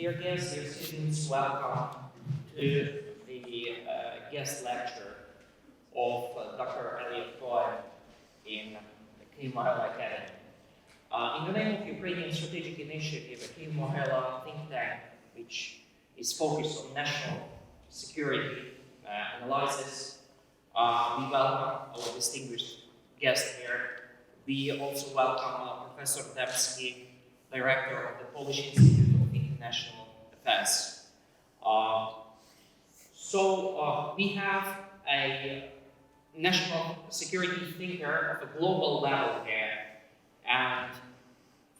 Dear guests, dear students, welcome to the guest lecture of Dr. Eliot Cohen in the Kyiv-Mohyla Academy. In the name of Ukrainian Strategic Initiative, a Kyiv-Mohyla think tank, which is focused on national security analysis, we welcome our distinguished guest here. We also welcome Professor Dębski, Director of the Polish Institute of International Affairs. We have a national security thinker of a global level here. And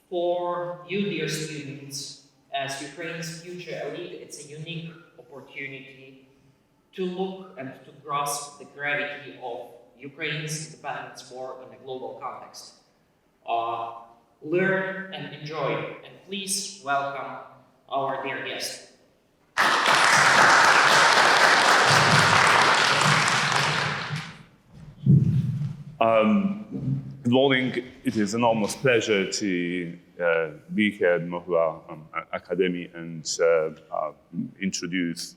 for you, dear students, as Ukraine's future elite, it's a unique opportunity to look and to grasp the gravity of Ukraine's independence war in a global context. Learn and enjoy, and please welcome our dear guest. Good morning. It is an enormous pleasure to be here at Mohyla Academy and introduce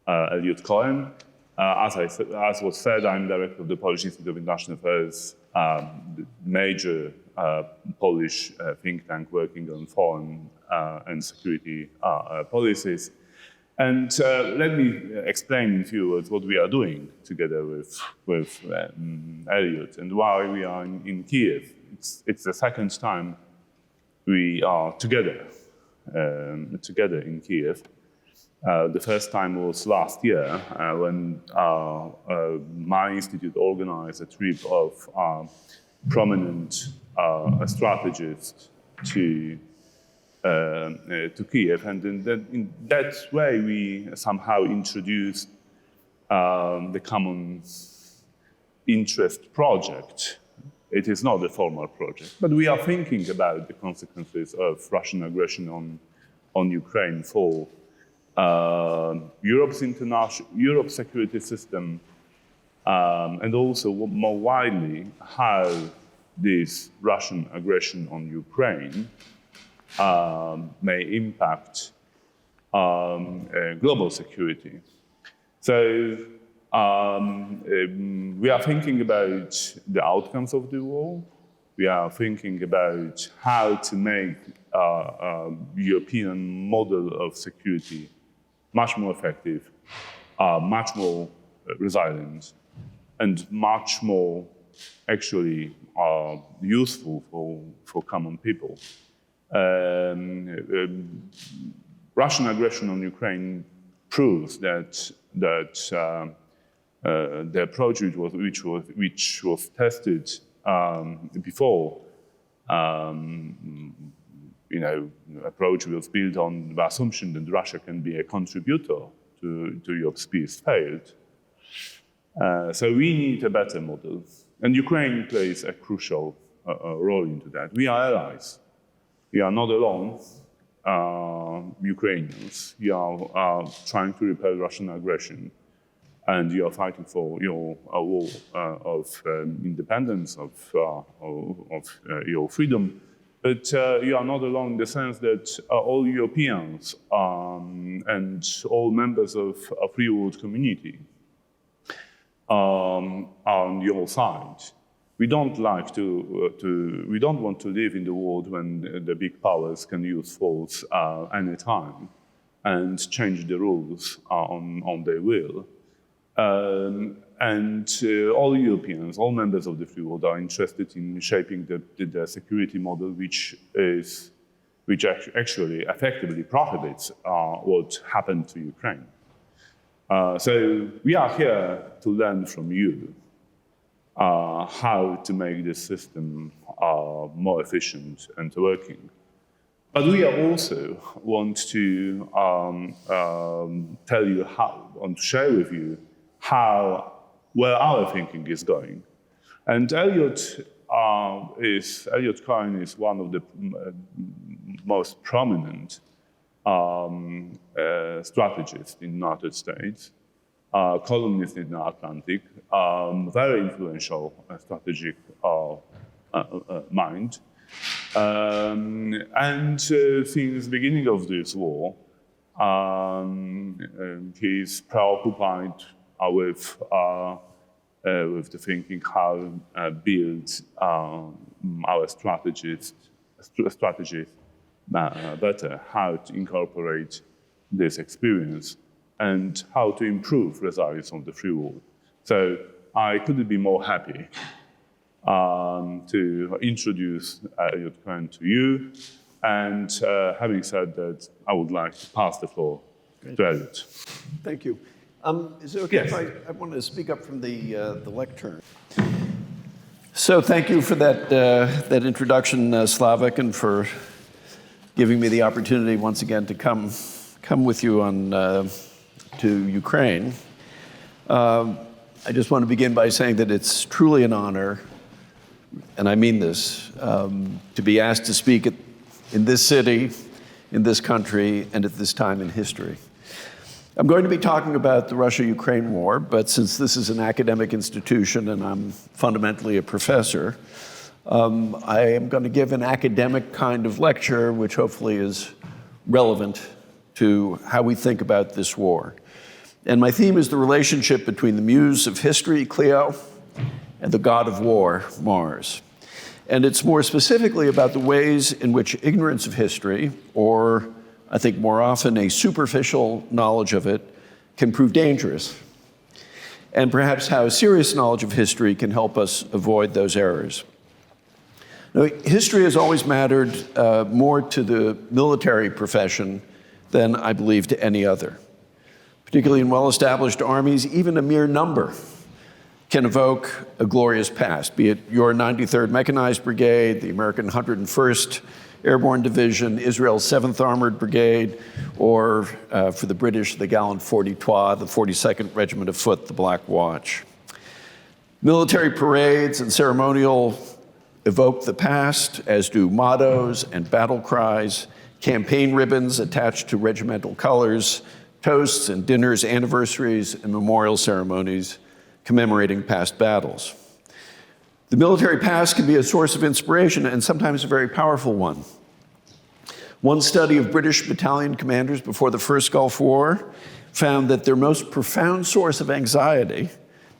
Eliot Cohen. As was said, I'm director of the Polish Institute of International Affairs, the major Polish think tank working on foreign and security policies. And let me explain in a few words what we are doing together with Eliot and why we are in Kyiv. It's the second time we are together in Kyiv. The first time was last year when my institute organized a trip of prominent strategists to Kyiv, and in that way we somehow introduced the common interest project. It is not a formal project, but we are thinking about the consequences of Russian aggression on Ukraine for Europe's security system, and also more widely how this Russian aggression on Ukraine may impact global security. So we are thinking about the outcomes of the war. We are thinking about how to make European model of security much more effective, much more resilient, and much more actually useful for common people. Russian aggression on Ukraine proves that the approach which was tested before, approach was built on the assumption that Russia can be a contributor to Europe's peace failed. So we need a better model, and Ukraine plays a crucial role into that. We are allies. We are not alone, Ukrainians. You are trying to repel Russian aggression, and you are fighting for your war of independence, of your freedom. But you are not alone in the sense that all Europeans and all members of a free world community are on your side. We don't want to live in the world when the big powers can use force anytime and change the rules on their will. All Europeans, all members of the free world are interested in shaping the security model which actually effectively prohibits what happened to Ukraine. So we are here to learn from you how to make this system more efficient and working. But we also want to tell you and share with you where our thinking is going. And Eliot Cohen is one of the most prominent strategists in the United States, columnist in the Atlantic, very influential strategic mind. And since the beginning of this war, he's preoccupied with the thinking how build our strategies better, how to incorporate this experience, and how to improve resilience on the free world. So I couldn't be more happy to introduce Eliot Cohen to you. And having said that, I would like to pass the floor to Eliot. Thank you. Is it okay Yes. if I want to speak up from the lectern? So thank you for that introduction, Slavik, and for giving me the opportunity once again to come with you on to Ukraine. I just want to begin by saying that it's truly an honor, and I mean this, to be asked to speak in this city, in this country, and at this time in history. I'm going to be talking about the Russia-Ukraine war, but since this is an academic institution and I'm fundamentally a professor, I am going to give an academic kind of lecture, which hopefully is relevant to how we think about this war. And my theme is the relationship between the muse of history, Clio, and the god of war, Mars. And it's more specifically about the ways in which ignorance of history, or I think more often a superficial knowledge of it, can prove dangerous. And perhaps how serious knowledge of history can help us avoid those errors. Now, history has always mattered more to the military profession than I believe to any other. Particularly in well-established armies, even a mere number can evoke a glorious past, be it your 93rd Mechanized Brigade, the American 101st Airborne Division, Israel's 7th Armored Brigade, or for the British, the gallant 40-Trois, the 42nd Regiment of Foot, the Black Watch. Military parades and ceremonial evoke the past, as do mottos and battle cries, campaign ribbons attached to regimental colors, toasts and dinners, anniversaries, and memorial ceremonies commemorating past battles. The military past can be a source of inspiration and sometimes a very powerful one. One study of British battalion commanders before the First Gulf War found that their most profound source of anxiety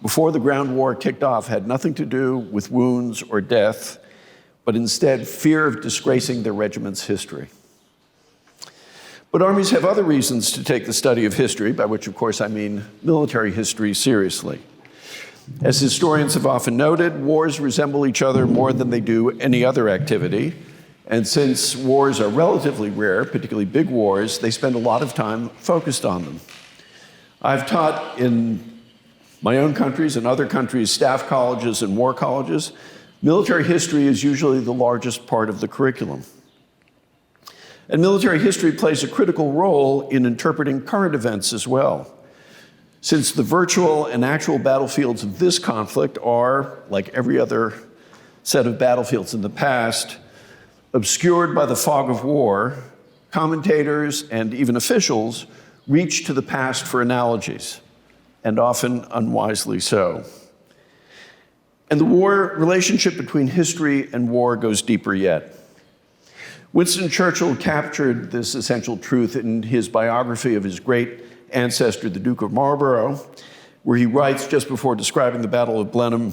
before the ground war kicked off had nothing to do with wounds or death, but instead fear of disgracing their regiment's history. But armies have other reasons to take the study of history, by which of course I mean military history, seriously. As historians have often noted, wars resemble each other more than they do any other activity. And since wars are relatively rare, particularly big wars, they spend a lot of time focused on them. I've taught in my own countries and other countries, staff colleges and war colleges. Military history is usually the largest part of the curriculum. And military history plays a critical role in interpreting current events as well. Since the virtual and actual battlefields of this conflict are, like every other set of battlefields in the past, obscured by the fog of war, commentators and even officials reach to the past for analogies, and often unwisely so. And the war relationship between history and war goes deeper yet. Winston Churchill captured this essential truth in his biography of his great ancestor, the Duke of Marlborough, where he writes, just before describing the Battle of Blenheim,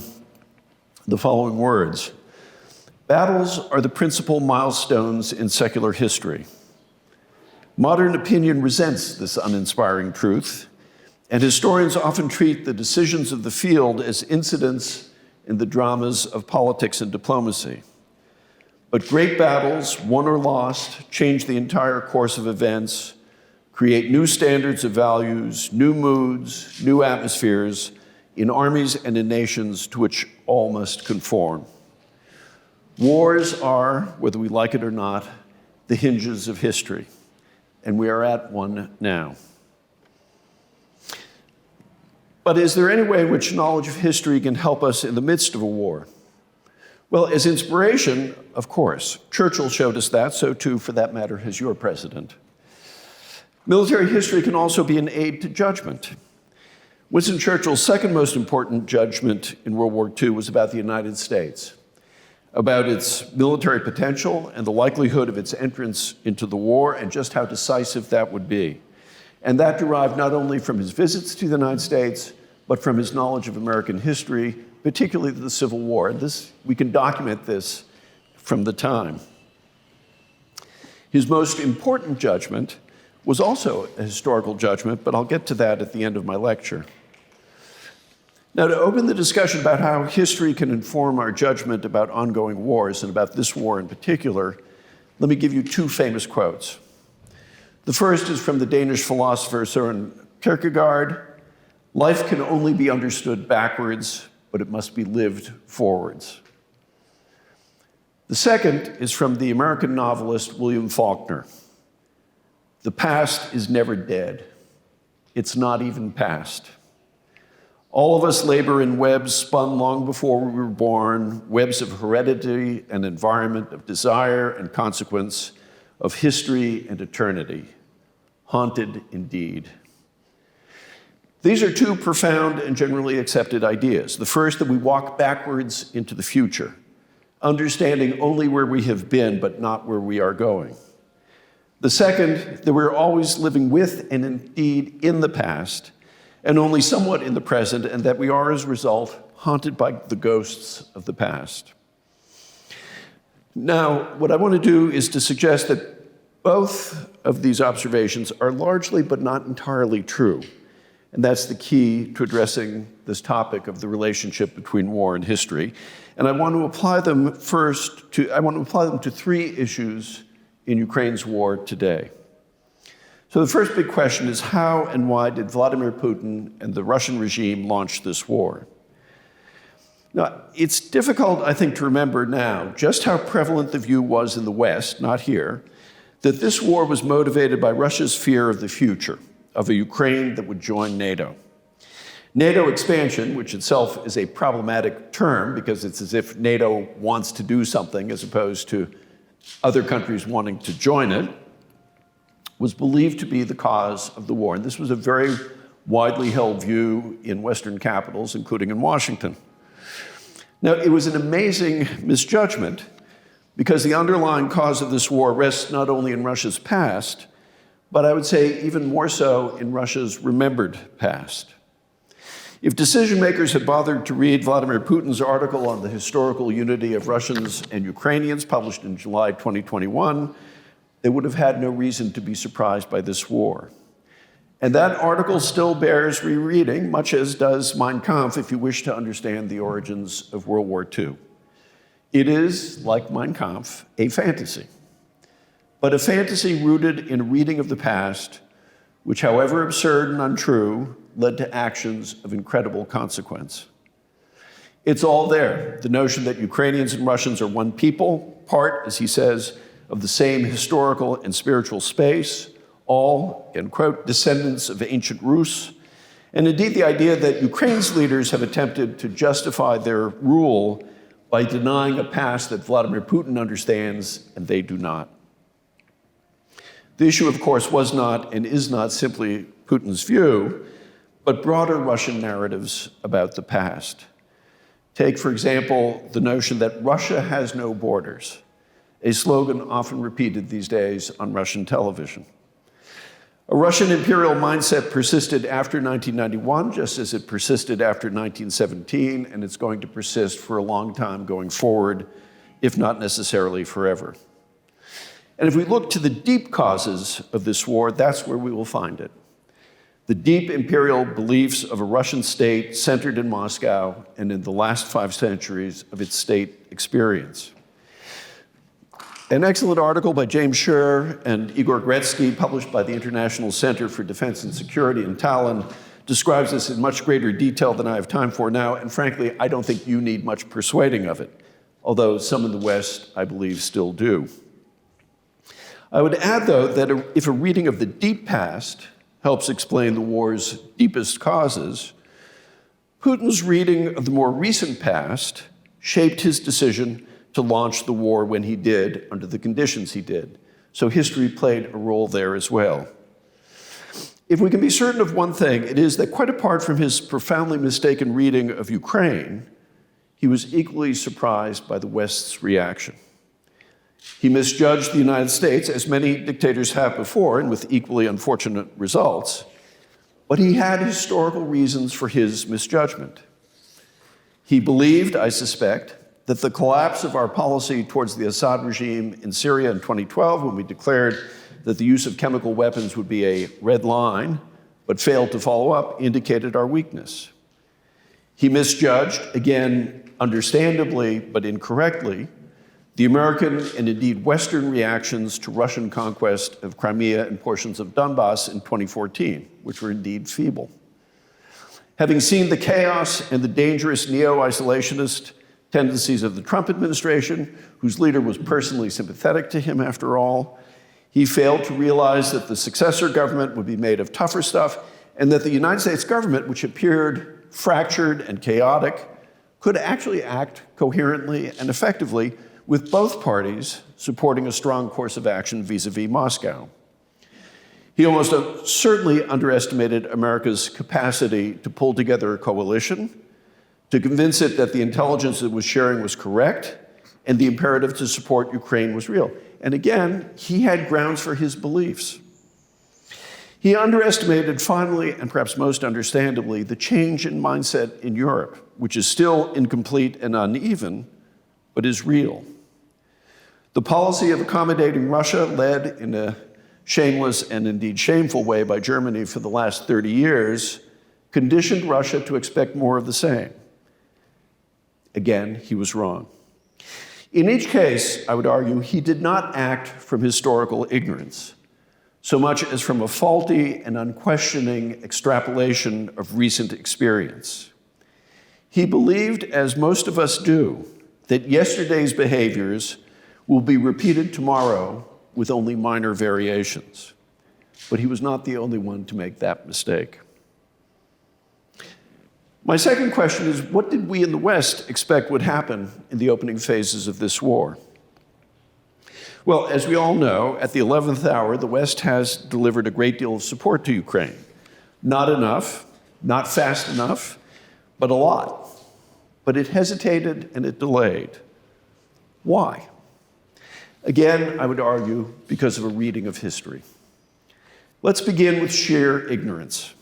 the following words: "Battles are the principal milestones in secular history. Modern opinion resents this uninspiring truth, and historians often treat the decisions of the field as incidents in the dramas of politics and diplomacy. But great battles, won or lost, change the entire course of events, create new standards of values, new moods, new atmospheres in armies and in nations to which all must conform. Wars are, whether we like it or not, the hinges of history, and we are at one now." But is there any way in which knowledge of history can help us in the midst of a war? Well, as inspiration, of course. Churchill showed us that, so too, for that matter, has your president. Military history can also be an aid to judgment. Winston Churchill's second most important judgment in World War II was about the United States. about its military potential and the likelihood of its entrance into the war and just how decisive that would be. And that derived not only from his visits to the United States, but from his knowledge of American history, particularly the Civil War. And we can document this from the time. His most important judgment was also a historical judgment, but I'll get to that at the end of my lecture. Now, to open the discussion about how history can inform our judgment about ongoing wars, and about this war in particular, let me give you two famous quotes. The first is from the Danish philosopher Søren Kierkegaard: "Life can only be understood backwards, but it must be lived forwards." The second is from the American novelist William Faulkner: "The past is never dead. It's not even past. All of us labor in webs spun long before we were born, webs of heredity and environment, of desire and consequence, of history and eternity. Haunted indeed." These are two profound and generally accepted ideas. The first, that we walk backwards into the future, understanding only where we have been, but not where we are going. The second, that we're always living with and indeed in the past, and only somewhat in the present, and that we are, as a result, haunted by the ghosts of the past. Now, what I want to do is to suggest that both of these observations are largely but not entirely true. And that's the key to addressing this topic of the relationship between war and history. And I want to apply them to three issues in Ukraine's war today. So the first big question is, how and why did Vladimir Putin and the Russian regime launch this war? Now, it's difficult, I think, to remember now just how prevalent the view was in the West, not here, that this war was motivated by Russia's fear of the future, of a Ukraine that would join NATO. NATO expansion, which itself is a problematic term because it's as if NATO wants to do something as opposed to other countries wanting to join it, was believed to be the cause of the war. And this was a very widely held view in Western capitals, including in Washington. Now, it was an amazing misjudgment because the underlying cause of this war rests not only in Russia's past, but I would say even more so in Russia's remembered past. If decision makers had bothered to read Vladimir Putin's article on the historical unity of Russians and Ukrainians, published in July 2021, they would have had no reason to be surprised by this war. And that article still bears rereading, much as does Mein Kampf, if you wish to understand the origins of World War II. It is, like Mein Kampf, a fantasy, but a fantasy rooted in a reading of the past, which, however absurd and untrue, led to actions of incredible consequence. It's all there, the notion that Ukrainians and Russians are one people, part, as he says, of the same historical and spiritual space, all, end quote, descendants of ancient Rus, and indeed the idea that Ukraine's leaders have attempted to justify their rule by denying a past that Vladimir Putin understands and they do not. The issue, of course, was not and is not simply Putin's view, but broader Russian narratives about the past. Take, for example, the notion that Russia has no borders, a slogan often repeated these days on Russian television. A Russian imperial mindset persisted after 1991, just as it persisted after 1917, and it's going to persist for a long time going forward, if not necessarily forever. And if we look to the deep causes of this war, that's where we will find it. The deep imperial beliefs of a Russian state centered in Moscow and in the last 5 centuries of its state experience. An excellent article by James Scher and Igor Gretsky, published by the International Center for Defense and Security in Tallinn, describes this in much greater detail than I have time for now, and frankly, I don't think you need much persuading of it, although some in the West, I believe, still do. I would add, though, that if a reading of the deep past helps explain the war's deepest causes, Putin's reading of the more recent past shaped his decision to launch the war when he did, under the conditions he did. So history played a role there as well. If we can be certain of one thing, it is that quite apart from his profoundly mistaken reading of Ukraine, he was equally surprised by the West's reaction. He misjudged the United States, as many dictators have before, and with equally unfortunate results, but he had historical reasons for his misjudgment. He believed, I suspect, that the collapse of our policy towards the Assad regime in Syria in 2012, when we declared that the use of chemical weapons would be a red line, but failed to follow up, indicated our weakness. He misjudged, again, understandably but incorrectly, the American and indeed Western reactions to Russian conquest of Crimea and portions of Donbass in 2014, which were indeed feeble. Having seen the chaos and the dangerous neo-isolationist tendencies of the Trump administration, whose leader was personally sympathetic to him after all, he failed to realize that the successor government would be made of tougher stuff and that the United States government, which appeared fractured and chaotic, could actually act coherently and effectively with both parties supporting a strong course of action vis-a-vis Moscow. He almost certainly underestimated America's capacity to pull together a coalition, to convince it that the intelligence it was sharing was correct, and the imperative to support Ukraine was real. And again, he had grounds for his beliefs. He underestimated, finally, and perhaps most understandably, the change in mindset in Europe, which is still incomplete and uneven, but is real. The policy of accommodating Russia, led in a shameless and indeed shameful way by Germany for the last 30 years, conditioned Russia to expect more of the same. Again, he was wrong. In each case, I would argue, he did not act from historical ignorance, so much as from a faulty and unquestioning extrapolation of recent experience. He believed, as most of us do, that yesterday's behaviors will be repeated tomorrow with only minor variations. But he was not the only one to make that mistake. My second question is, what did we in the West expect would happen in the opening phases of this war? Well, as we all know, at the 11th hour, the West has delivered a great deal of support to Ukraine. Not enough, not fast enough, but a lot. But it hesitated and it delayed. Why? Again, I would argue, because of a reading of history. Let's begin with sheer ignorance.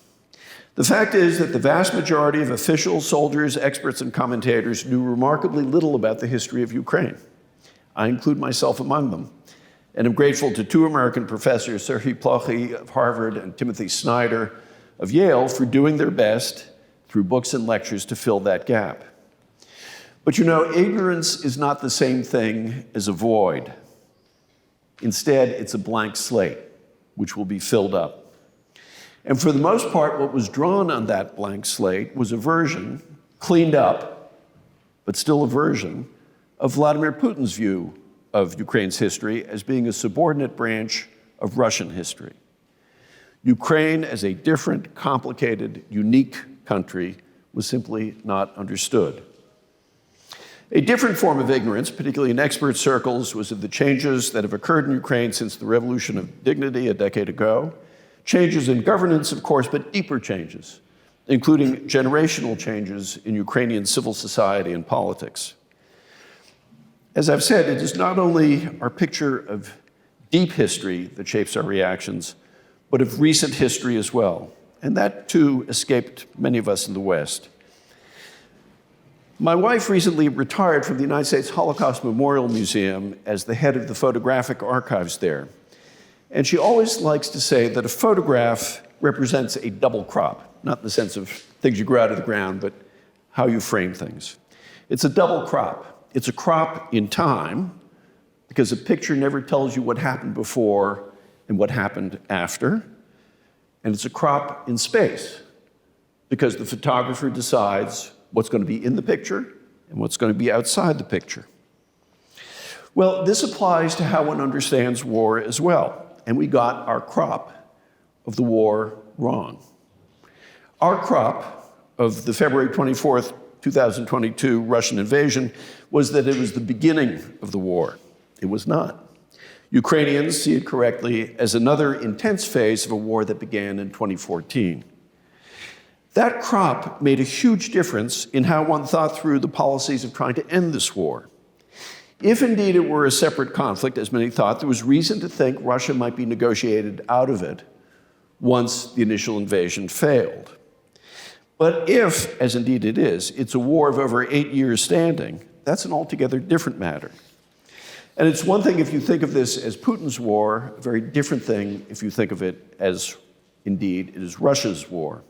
The fact is that the vast majority of officials, soldiers, experts, and commentators knew remarkably little about the history of Ukraine. I include myself among them, and am grateful to two American professors, Serhiy Plokhy of Harvard and Timothy Snyder of Yale, for doing their best through books and lectures to fill that gap. But you know, ignorance is not the same thing as a void. Instead, it's a blank slate, which will be filled up. And for the most part, what was drawn on that blank slate was a version, cleaned up, but still a version, of Vladimir Putin's view of Ukraine's history as being a subordinate branch of Russian history. Ukraine, as a different, complicated, unique country, was simply not understood. A different form of ignorance, particularly in expert circles, was of the changes that have occurred in Ukraine since the Revolution of Dignity a decade ago. Changes in governance, of course, but deeper changes, including generational changes in Ukrainian civil society and politics. As I've said, it is not only our picture of deep history that shapes our reactions, but of recent history as well. And that, too, escaped many of us in the West. My wife recently retired from the United States Holocaust Memorial Museum as the head of the photographic archives there. And she always likes to say that a photograph represents a double crop, not in the sense of things you grow out of the ground, but how you frame things. It's a double crop. It's a crop in time, because a picture never tells you what happened before and what happened after. And it's a crop in space, because the photographer decides what's going to be in the picture and what's going to be outside the picture. Well, this applies to how one understands war as well. And we got our crop of the war wrong. Our crop of the February 24th, 2022 Russian invasion was that it was the beginning of the war. It was not. Ukrainians see it correctly as another intense phase of a war that began in 2014. That crop made a huge difference in how one thought through the policies of trying to end this war. If indeed it were a separate conflict, as many thought, there was reason to think Russia might be negotiated out of it once the initial invasion failed. But if, as indeed it is, it's a war of over 8 years standing, that's an altogether different matter. And it's one thing if you think of this as Putin's war, a very different thing if you think of it as, indeed, it is Russia's war.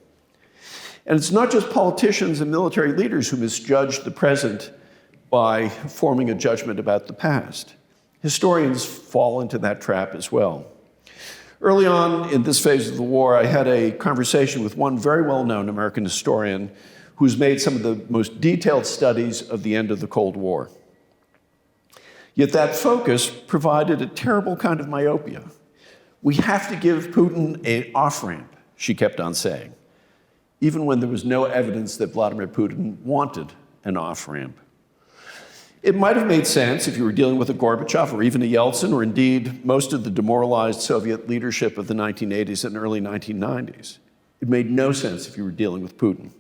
And it's not just politicians and military leaders who misjudge the present by forming a judgment about the past. Historians fall into that trap as well. Early on in this phase of the war, I had a conversation with one very well-known American historian who's made some of the most detailed studies of the end of the Cold War. Yet that focus provided a terrible kind of myopia. We have to give Putin an off-ramp, she kept on saying, even when there was no evidence that Vladimir Putin wanted an off-ramp. It might have made sense if you were dealing with a Gorbachev or even a Yeltsin, or indeed most of the demoralized Soviet leadership of the 1980s and early 1990s. It made no sense if you were dealing with Putin.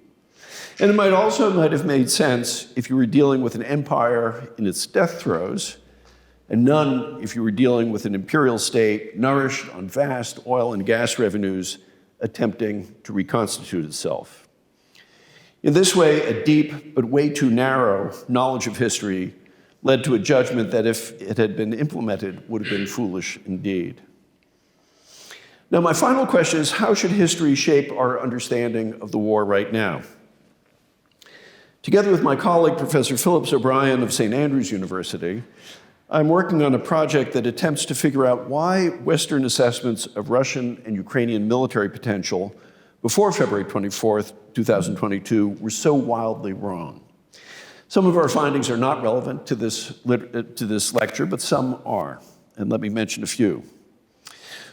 And it might have made sense if you were dealing with an empire in its death throes, and none if you were dealing with an imperial state nourished on vast oil and gas revenues attempting to reconstitute itself. In this way, a deep but way too narrow knowledge of history led to a judgment that if it had been implemented would have been foolish indeed. Now, my final question is, how should history shape our understanding of the war right now? Together with my colleague, Professor Phillips O'Brien of St. Andrews University, I'm working on a project that attempts to figure out why Western assessments of Russian and Ukrainian military potential before February 24th, 2022, were so wildly wrong. Some of our findings are not relevant to this lecture, but some are, and let me mention a few.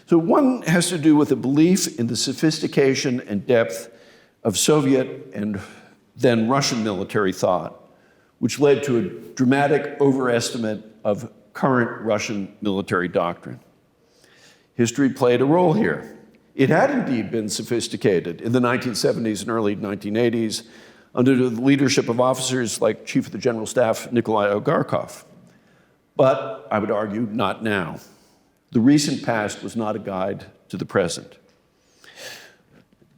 So one has to do with a belief in the sophistication and depth of Soviet and then Russian military thought, which led to a dramatic overestimate of current Russian military doctrine. History played a role here. It had indeed been sophisticated in the 1970s and early 1980s under the leadership of officers like Chief of the General Staff Nikolai Ogarkov. But I would argue not now. The recent past was not a guide to the present.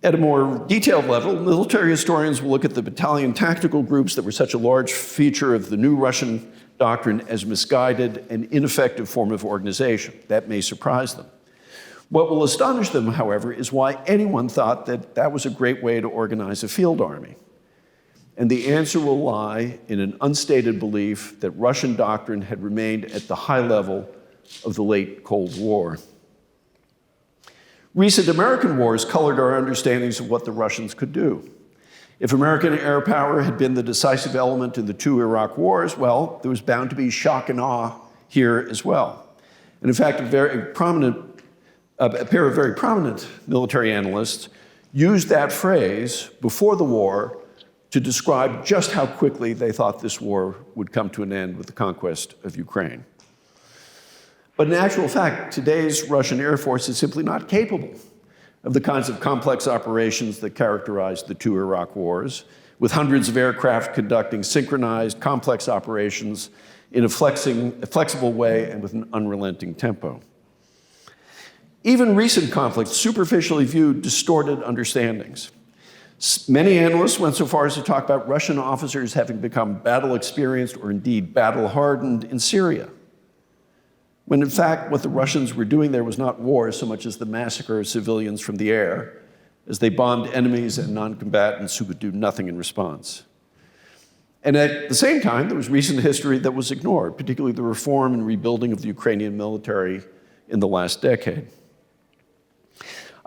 At a more detailed level, military historians will look at the battalion tactical groups that were such a large feature of the new Russian doctrine as misguided and ineffective form of organization. That may surprise them. What will astonish them, however, is why anyone thought that that was a great way to organize a field army. And the answer will lie in an unstated belief that Russian doctrine had remained at the high level of the late Cold War. Recent American wars colored our understandings of what the Russians could do. If American air power had been the decisive element in the 2 Iraq wars, well, there was bound to be shock and awe here as well. And in fact, a pair of very prominent military analysts used that phrase before the war to describe just how quickly they thought this war would come to an end with the conquest of Ukraine. But in actual fact, today's Russian Air Force is simply not capable of the kinds of complex operations that characterized the 2 Iraq wars, with hundreds of aircraft conducting synchronized, complex operations in a flexible way and with an unrelenting tempo. Even recent conflicts superficially viewed distorted understandings. Many analysts went so far as to talk about Russian officers having become battle-experienced or indeed battle-hardened in Syria, when in fact what the Russians were doing there was not war so much as the massacre of civilians from the air as they bombed enemies and non-combatants who could do nothing in response. And at the same time, there was recent history that was ignored, particularly the reform and rebuilding of the Ukrainian military in the last decade.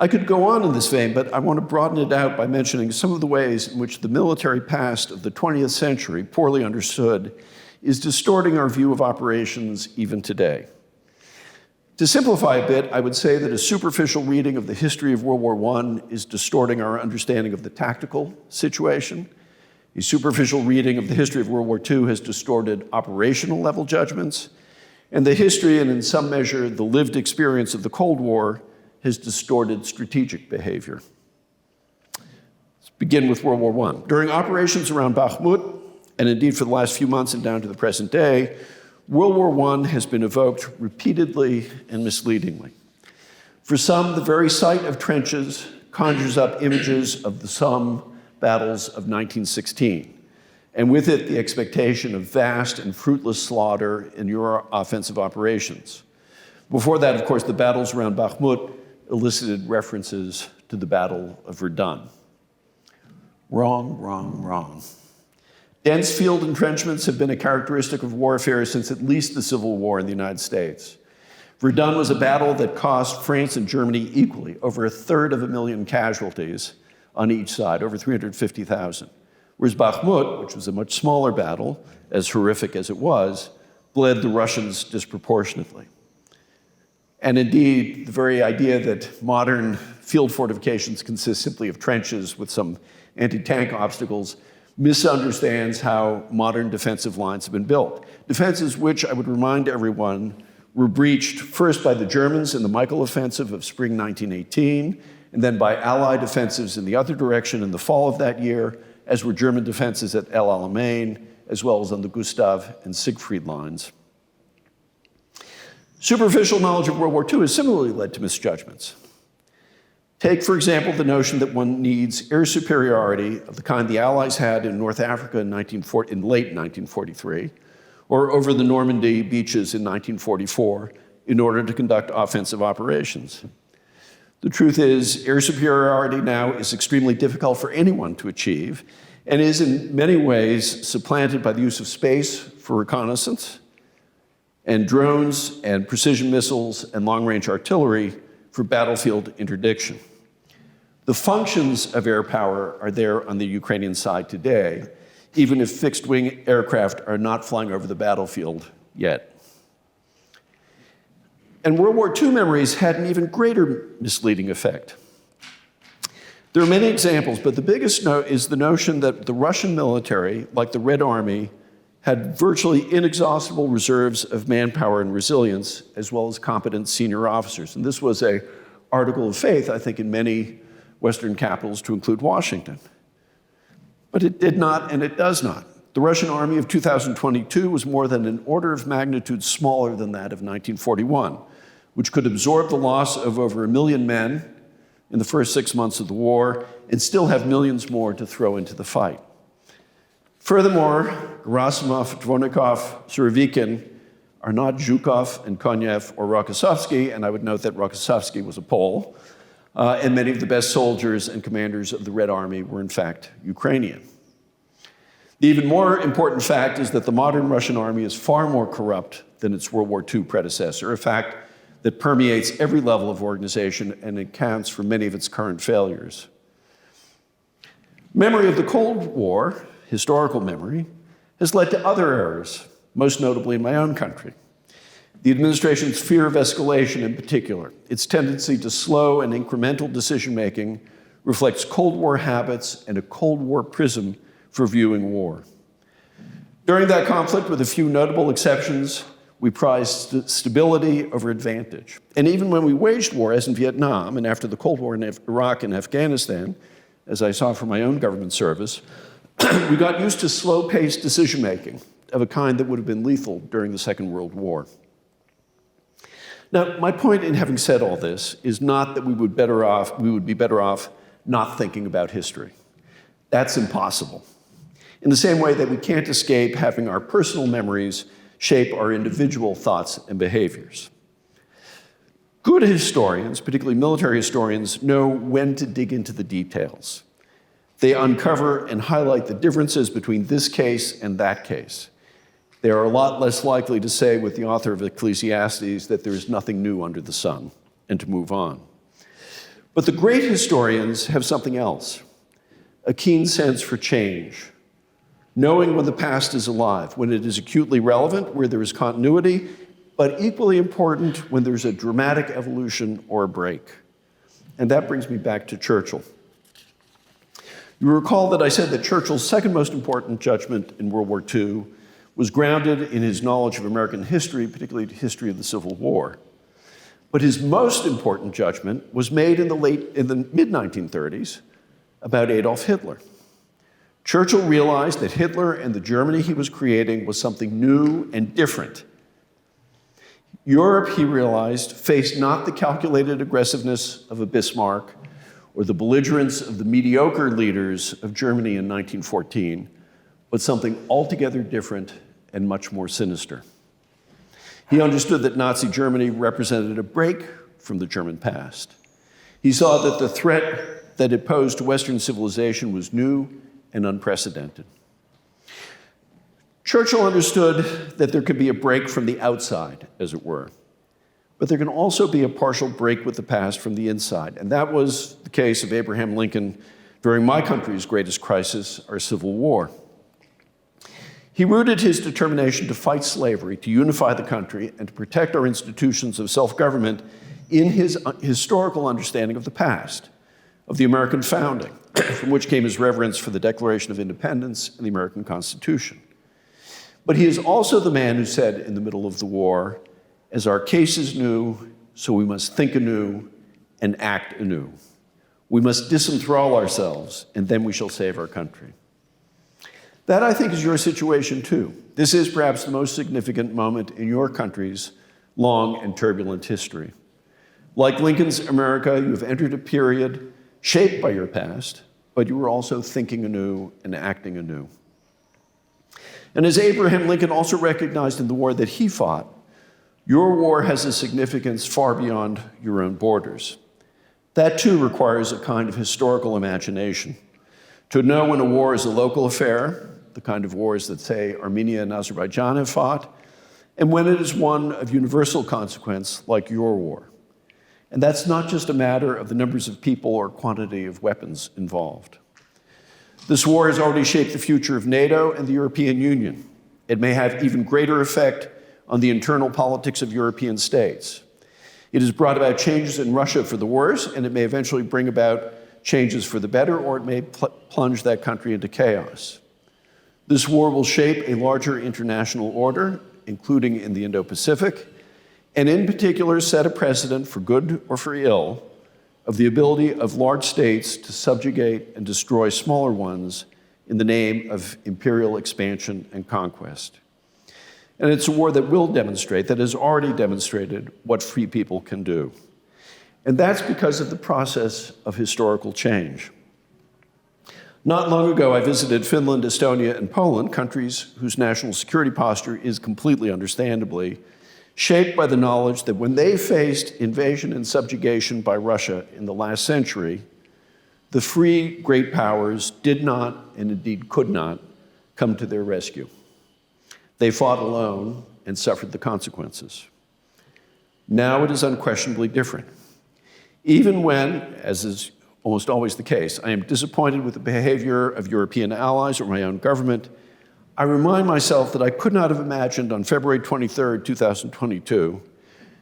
I could go on in this vein, but I want to broaden it out by mentioning some of the ways in which the military past of the 20th century, poorly understood, is distorting our view of operations even today. To simplify a bit, I would say that a superficial reading of the history of World War I is distorting our understanding of the tactical situation. A superficial reading of the history of World War II has distorted operational level judgments, and the history and in some measure the lived experience of the Cold War has distorted strategic behavior. It's Begin with World War I. During operations around Bakhmut, and indeed for the last few months and down to the present day, World War I has been evoked repeatedly and misleadingly. For some, the very sight of trenches conjures up images of the Somme battles of 1916, and with it the expectation of vast and fruitless slaughter in your offensive operations. Before that, of course, the battles around Bakhmut elicited references to the Battle of Verdun. Wrong, wrong, wrong. Dense field entrenchments have been a characteristic of warfare since at least the Civil War in the United States. Verdun was a battle that cost France and Germany equally over 1/3 casualties on each side, over 350,000. Whereas Bakhmut, which was a much smaller battle, as horrific as it was, bled the Russians disproportionately. And indeed, the very idea that modern field fortifications consist simply of trenches with some anti-tank obstacles misunderstands how modern defensive lines have been built. Defenses which, I would remind everyone, were breached first by the Germans in the Michael Offensive of spring 1918, and then by Allied offensives in the other direction in the fall of that year, as were German defenses at El Alamein, as well as on the Gustav and Siegfried lines. Superficial knowledge of World War II has similarly led to misjudgments. Take, for example, the notion that one needs air superiority of the kind the Allies had in North Africa in late 1943, or over the Normandy beaches in 1944, in order to conduct offensive operations. The truth is, air superiority now is extremely difficult for anyone to achieve, and is in many ways supplanted by the use of space for reconnaissance, and drones and precision missiles and long-range artillery for battlefield interdiction. The functions of air power are there on the Ukrainian side today, even if fixed-wing aircraft are not flying over the battlefield yet. And World War II memories had an even greater misleading effect. There are many examples, but the biggest is the notion that the Russian military, like the Red Army, had virtually inexhaustible reserves of manpower and resilience, as well as competent senior officers. And this was an article of faith, I think, in many Western capitals, to include Washington. But it did not, and it does not. The Russian army of 2022 was more than an order of magnitude smaller than that of 1941, which could absorb the loss of over 1 million men in the first 6 months of the war and still have millions more to throw into the fight. Furthermore, Gerasimov, Dvornikov, Surovikin are not Zhukov and Konev or Rokossovsky, and I would note that Rokossovsky was a Pole, and many of the best soldiers and commanders of the Red Army were in fact Ukrainian. The even more important fact is that the modern Russian army is far more corrupt than its World War II predecessor, a fact that permeates every level of organization and accounts for many of its current failures. Memory of the Cold War, historical memory, has led to other errors, most notably in my own country. The administration's fear of escalation in particular, its tendency to slow and incremental decision-making, reflects Cold War habits and a Cold War prism for viewing war. During that conflict, with a few notable exceptions, we prized stability over advantage. And even when we waged war, as in Vietnam, and after the Cold War in Iraq and Afghanistan, as I saw from my own government service, we got used to slow-paced decision-making of a kind that would have been lethal during the Second World War. Now, my point in having said all this is not that we would be better off not thinking about history. That's impossible. In the same way that we can't escape having our personal memories shape our individual thoughts and behaviors. Good historians, particularly military historians, know when to dig into the details. They uncover and highlight the differences between this case and that case. They are a lot less likely to say with the author of Ecclesiastes that there is nothing new under the sun and to move on. But the great historians have something else, a keen sense for change, knowing when the past is alive, when it is acutely relevant, where there is continuity, but equally important when there's a dramatic evolution or a break. And that brings me back to Churchill. You recall that I said that Churchill's second most important judgment in World War II was grounded in his knowledge of American history, particularly the history of the Civil War. But his most important judgment was made in the mid-1930s about Adolf Hitler. Churchill realized that Hitler and the Germany he was creating was something new and different. Europe, he realized, faced not the calculated aggressiveness of a Bismarck or the belligerence of the mediocre leaders of Germany in 1914, but something altogether different and much more sinister. He understood that Nazi Germany represented a break from the German past. He saw that the threat that it posed to Western civilization was new and unprecedented. Churchill understood that there could be a break from the outside, as it were, but there can also be a partial break with the past from the inside. And that was the case of Abraham Lincoln during my country's greatest crisis, our Civil War. He rooted his determination to fight slavery, to unify the country, and to protect our institutions of self-government in his historical understanding of the past, of the American founding, from which came his reverence for the Declaration of Independence and the American Constitution. But he is also the man who said in the middle of the war, as our case is new, so we must think anew and act anew. We must disenthrall ourselves, and then we shall save our country. That, I think, is your situation too. This is perhaps the most significant moment in your country's long and turbulent history. Like Lincoln's America, you have entered a period shaped by your past, but you are also thinking anew and acting anew. And as Abraham Lincoln also recognized in the war that he fought, your war has a significance far beyond your own borders. That too requires a kind of historical imagination. To know when a war is a local affair, the kind of wars that, say, Armenia and Azerbaijan have fought, and when it is one of universal consequence, like your war. And that's not just a matter of the numbers of people or quantity of weapons involved. This war has already shaped the future of NATO and the European Union. It may have even greater effect on the internal politics of European states. It has brought about changes in Russia for the worse, and it may eventually bring about changes for the better, or it may plunge that country into chaos. This war will shape a larger international order, including in the Indo-Pacific, and in particular set a precedent, for good or for ill, of the ability of large states to subjugate and destroy smaller ones in the name of imperial expansion and conquest. And it's a war that will demonstrate, that has already demonstrated, what free people can do. And that's because of the process of historical change. Not long ago, I visited Finland, Estonia, and Poland, countries whose national security posture is completely understandably shaped by the knowledge that when they faced invasion and subjugation by Russia in the last century, the free great powers did not, and indeed could not, come to their rescue. They fought alone and suffered the consequences. Now it is unquestionably different. Even when, as is almost always the case, I am disappointed with the behavior of European allies or my own government, I remind myself that I could not have imagined on February 23rd, 2022,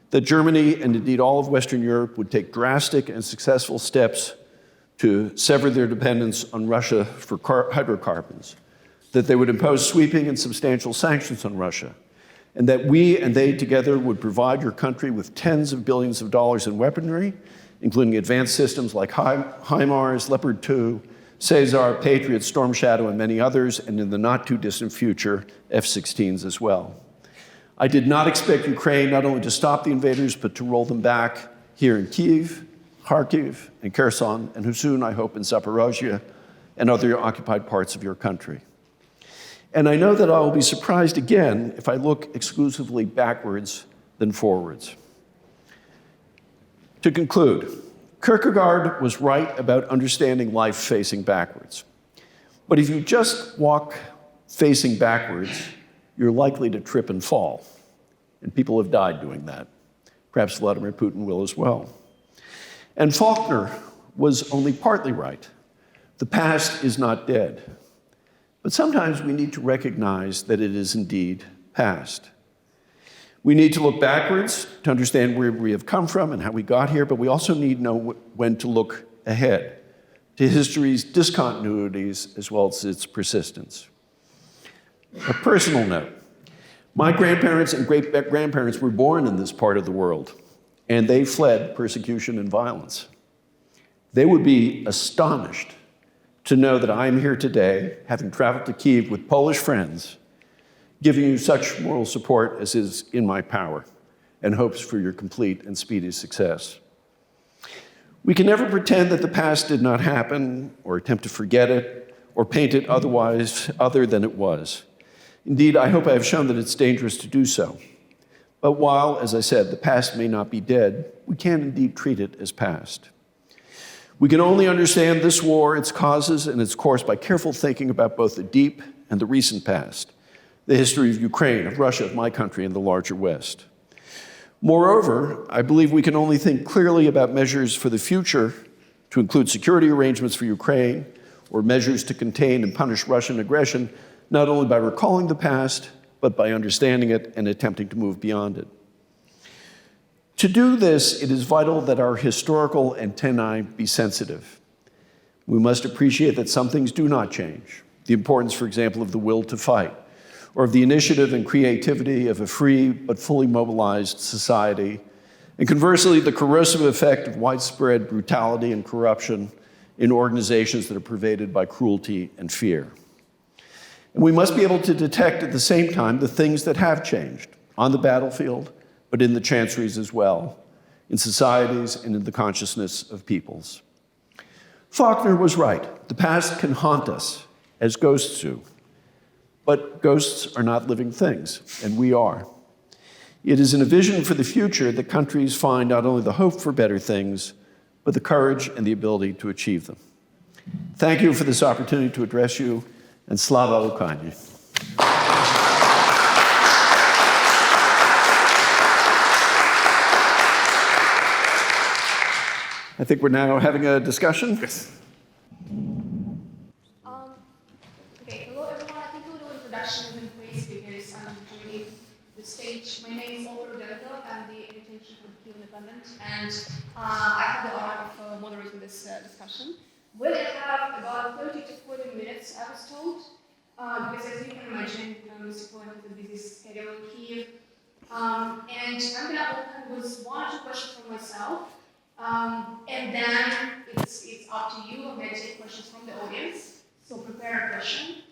that Germany and indeed all of Western Europe would take drastic and successful steps to sever their dependence on Russia for hydrocarbons, that they would impose sweeping and substantial sanctions on Russia, and that we and they together would provide your country with tens of billions of dollars in weaponry, including advanced systems like HIMARS, Leopard 2, Caesar, Patriot, Storm Shadow, and many others, and in the not-too-distant future, F-16s as well. I did not expect Ukraine not only to stop the invaders, but to roll them back here in Kyiv, Kharkiv, and Kherson, and soon, I hope, in Zaporozhye and other occupied parts of your country. And I know that I will be surprised again if I look exclusively backwards than forwards. To conclude, Kierkegaard was right about understanding life facing backwards. But if you just walk facing backwards, you're likely to trip and fall. And people have died doing that. Perhaps Vladimir Putin will as well. And Faulkner was only partly right. The past is not dead. But sometimes we need to recognize that it is indeed past. We need to look backwards to understand where we have come from and how we got here, but we also need to know when to look ahead to history's discontinuities as well as its persistence. A personal note. My grandparents and great-grandparents were born in this part of the world, and they fled persecution and violence. They would be astonished to know that I am here today, having traveled to Kyiv with Polish friends, giving you such moral support as is in my power, and hopes for your complete and speedy success. We can never pretend that the past did not happen, or attempt to forget it, or paint it otherwise other than it was. Indeed, I hope I have shown that it's dangerous to do so. But while, as I said, the past may not be dead, we can indeed treat it as past. We can only understand this war, its causes, and its course by careful thinking about both the deep and the recent past, the history of Ukraine, of Russia, of my country, and the larger West. Moreover, I believe we can only think clearly about measures for the future to include security arrangements for Ukraine or measures to contain and punish Russian aggression, not only by recalling the past, but by understanding it and attempting to move beyond it. To do this, it is vital that our historical antennae be sensitive. We must appreciate that some things do not change. The importance, for example, of the will to fight, or of the initiative and creativity of a free but fully mobilized society, and conversely, the corrosive effect of widespread brutality and corruption in organizations that are pervaded by cruelty and fear. And we must be able to detect at the same time the things that have changed on the battlefield, but in the chanceries as well, in societies and in the consciousness of peoples. Faulkner was right. The past can haunt us, as ghosts do. But ghosts are not living things, and we are. It is in a vision for the future that countries find not only the hope for better things, but the courage and the ability to achieve them. Thank you for this opportunity to address you, and Slava Ukraini. I think we're now having a discussion. Yes. Okay, hello everyone. I think a little introduction is in place because I'm joining the stage. My name is Olga Rudenko. I'm the editor for the Kyiv Independent, and I have the honor of moderating this discussion. We'll have about 30 to 40 minutes, I was told, because as you can imagine, Mr. Cohen has a busy schedule in Kyiv. And I'm going to open with one or two questions from myself, and then it's up to you. I'm going to take questions from the audience, so prepare a question.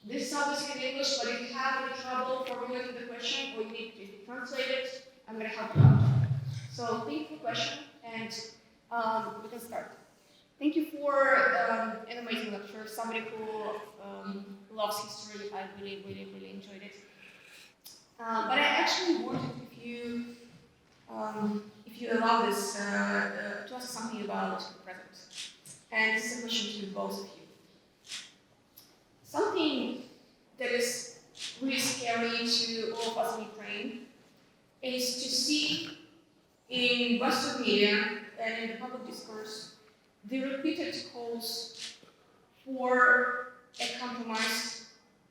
This is obviously in English, but if you have any trouble formulating the question or you need to translate it, I'm going to help you out. So think of the question, and we can start. Thank you for an amazing lecture. Somebody who loves history, I really enjoyed it. But I actually wanted, if you allow this, to ask something about the present. And this is a question to both of you. Something that is really scary to all of us in Ukraine is to see in Western media and in the public discourse the repeated calls for a compromise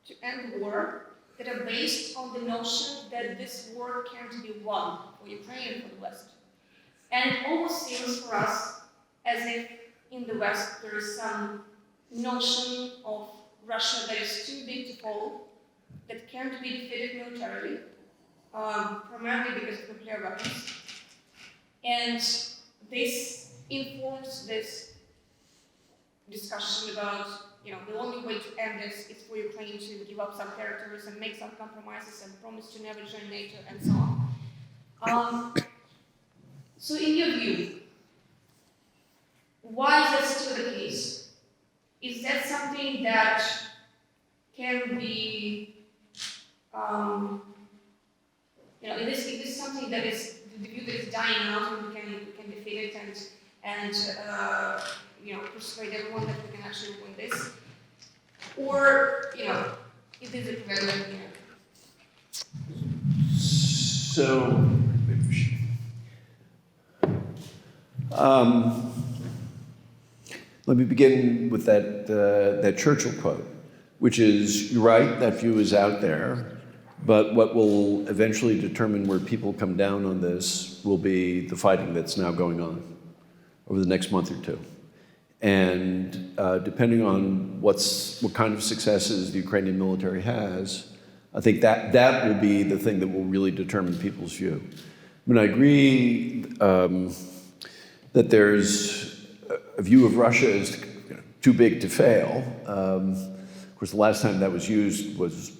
to end the war that are based on the notion that this war can't be won for Ukraine and for the West. And it almost seems for us as if in the West there is some notion of Russia that is too big to fall, that can't be defeated militarily, primarily because of nuclear weapons. And this informs this discussion about, the only way to end this is for Ukraine to give up some territories and make some compromises and promise to never join NATO and so on. So in your view, why is that still the case? Is that something that can be, is this something that is the view that is dying out and we can defeat it and persuade everyone that we can actually win this? Or, is this a prevalent view? So, let me begin with that Churchill quote, which is, you're right, that view is out there, but what will eventually determine where people come down on this will be the fighting that's now going on over the next month or two. And depending on what kind of successes the Ukrainian military has, I think that will be the thing that will really determine people's view. I mean, I agree that there's a view of Russia as too big to fail. Of course, the last time that was used was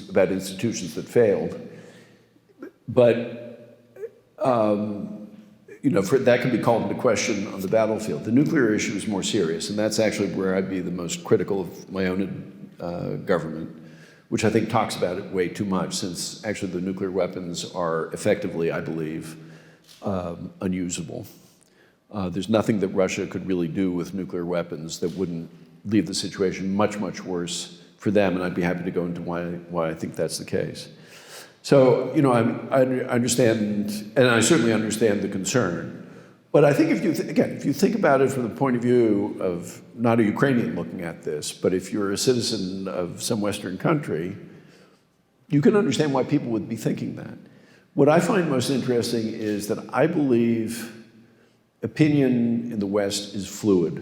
about institutions that failed. But that can be called into question on the battlefield. The nuclear issue is more serious, and that's actually where I'd be the most critical of my own government, which I think talks about it way too much, since actually the nuclear weapons are effectively, I believe, unusable. There's nothing that Russia could really do with nuclear weapons that wouldn't leave the situation much, much worse for them, and I'd be happy to go into why I think that's the case. So, I understand, and I certainly understand the concern, but I think if you think about it from the point of view of not a Ukrainian looking at this, but if you're a citizen of some Western country, you can understand why people would be thinking that. What I find most interesting is that I believe opinion in the West is fluid,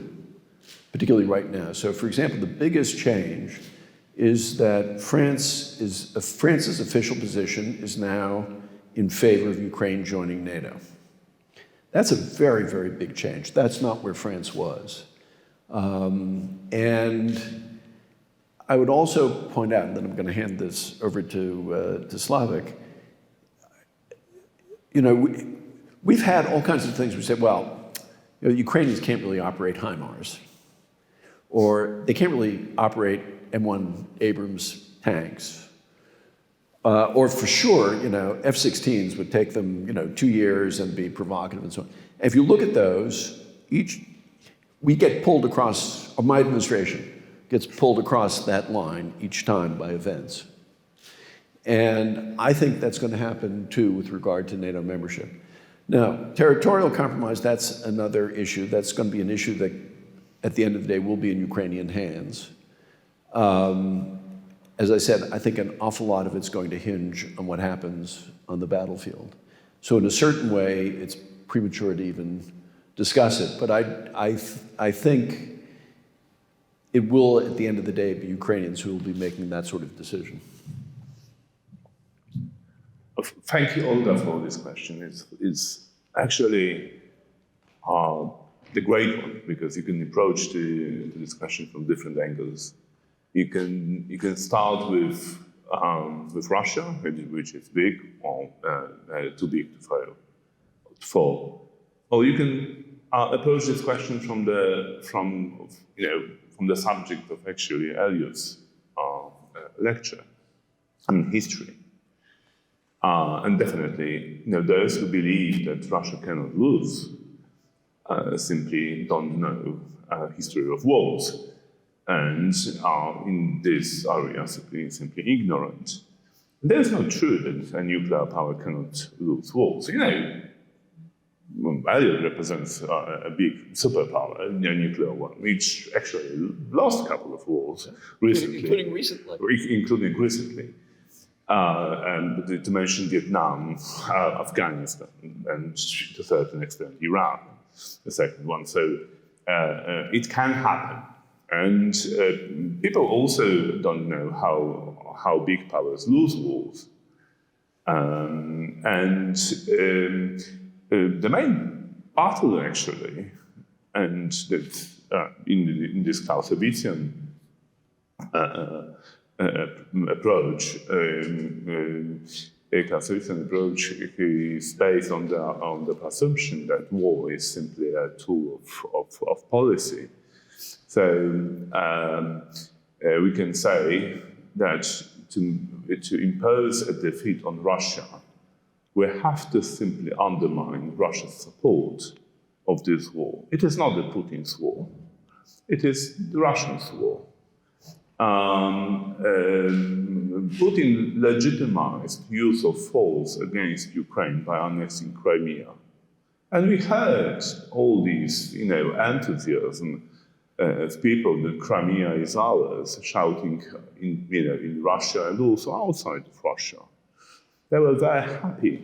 particularly right now. So, for example, the biggest change is that France's official position is now in favor of Ukraine joining NATO. That's a very, very big change. That's not where France was. And I would also point out, and then I'm going to hand this over to Slavik, we've had all kinds of things. We said, well, Ukrainians can't really operate HIMARS, or they can't really operate M1 Abrams tanks. Or for sure, F-16s would take them, 2 years and be provocative and so on. And if you look at those, we get pulled across, or my administration gets pulled across that line each time by events. And I think that's going to happen too with regard to NATO membership. Now, territorial compromise, that's another issue. That's going to be an issue that at the end of the day will be in Ukrainian hands. As I said, I think an awful lot of it's going to hinge on what happens on the battlefield. So in a certain way, it's premature to even discuss it. But I think it will, at the end of the day, be Ukrainians who will be making that sort of decision. Thank you, Olga, for this question. It's actually the great one, because you can approach the discussion from different angles. You can start with Russia, which is big or too big to fall, or you can approach this question from the subject of actually Eliot's lecture, history, and definitely those who believe that Russia cannot lose simply don't know history of wars. And are in this area simply ignorant. That is not true that a nuclear power cannot lose wars. Eliot represents a big superpower, a nuclear one, which actually lost a couple of wars recently. Including recently. And to mention Vietnam, Afghanistan, and to a certain extent Iraq, the second one. So it can happen. And people also don't know how big powers lose wars. The main battle, actually, and that in this Clausewitzian approach, a Clausewitzian approach is based on the presumption that war is simply a tool of policy. So we can say that to impose a defeat on Russia, we have to simply undermine Russia's support of this war. It is not the Putin's war. It is the Russians' war. Putin legitimized use of force against Ukraine by annexing Crimea. And we heard all these, enthusiasm of people that Crimea is ours, shouting in Russia and also outside of Russia. They were very happy.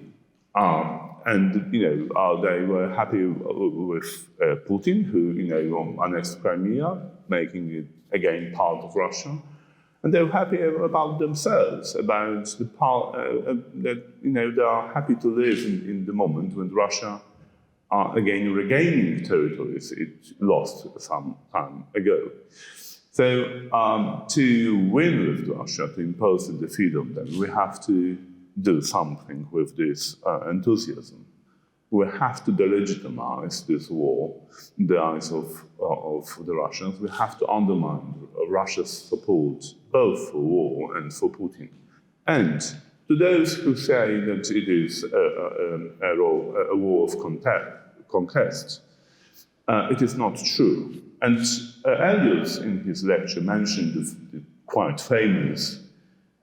And they were happy with Putin, who annexed Crimea, making it again part of Russia. And they were happy about themselves, about the part that they are happy to live in the moment when Russia again regaining territories it lost some time ago. So to win with Russia, to impose the defeat of them, we have to do something with this enthusiasm. We have to delegitimize this war in the eyes of the Russians. We have to undermine Russia's support both for war and for Putin. And to those who say that it is a war of conquest, it is not true. And Eliot, in his lecture, mentioned the quite famous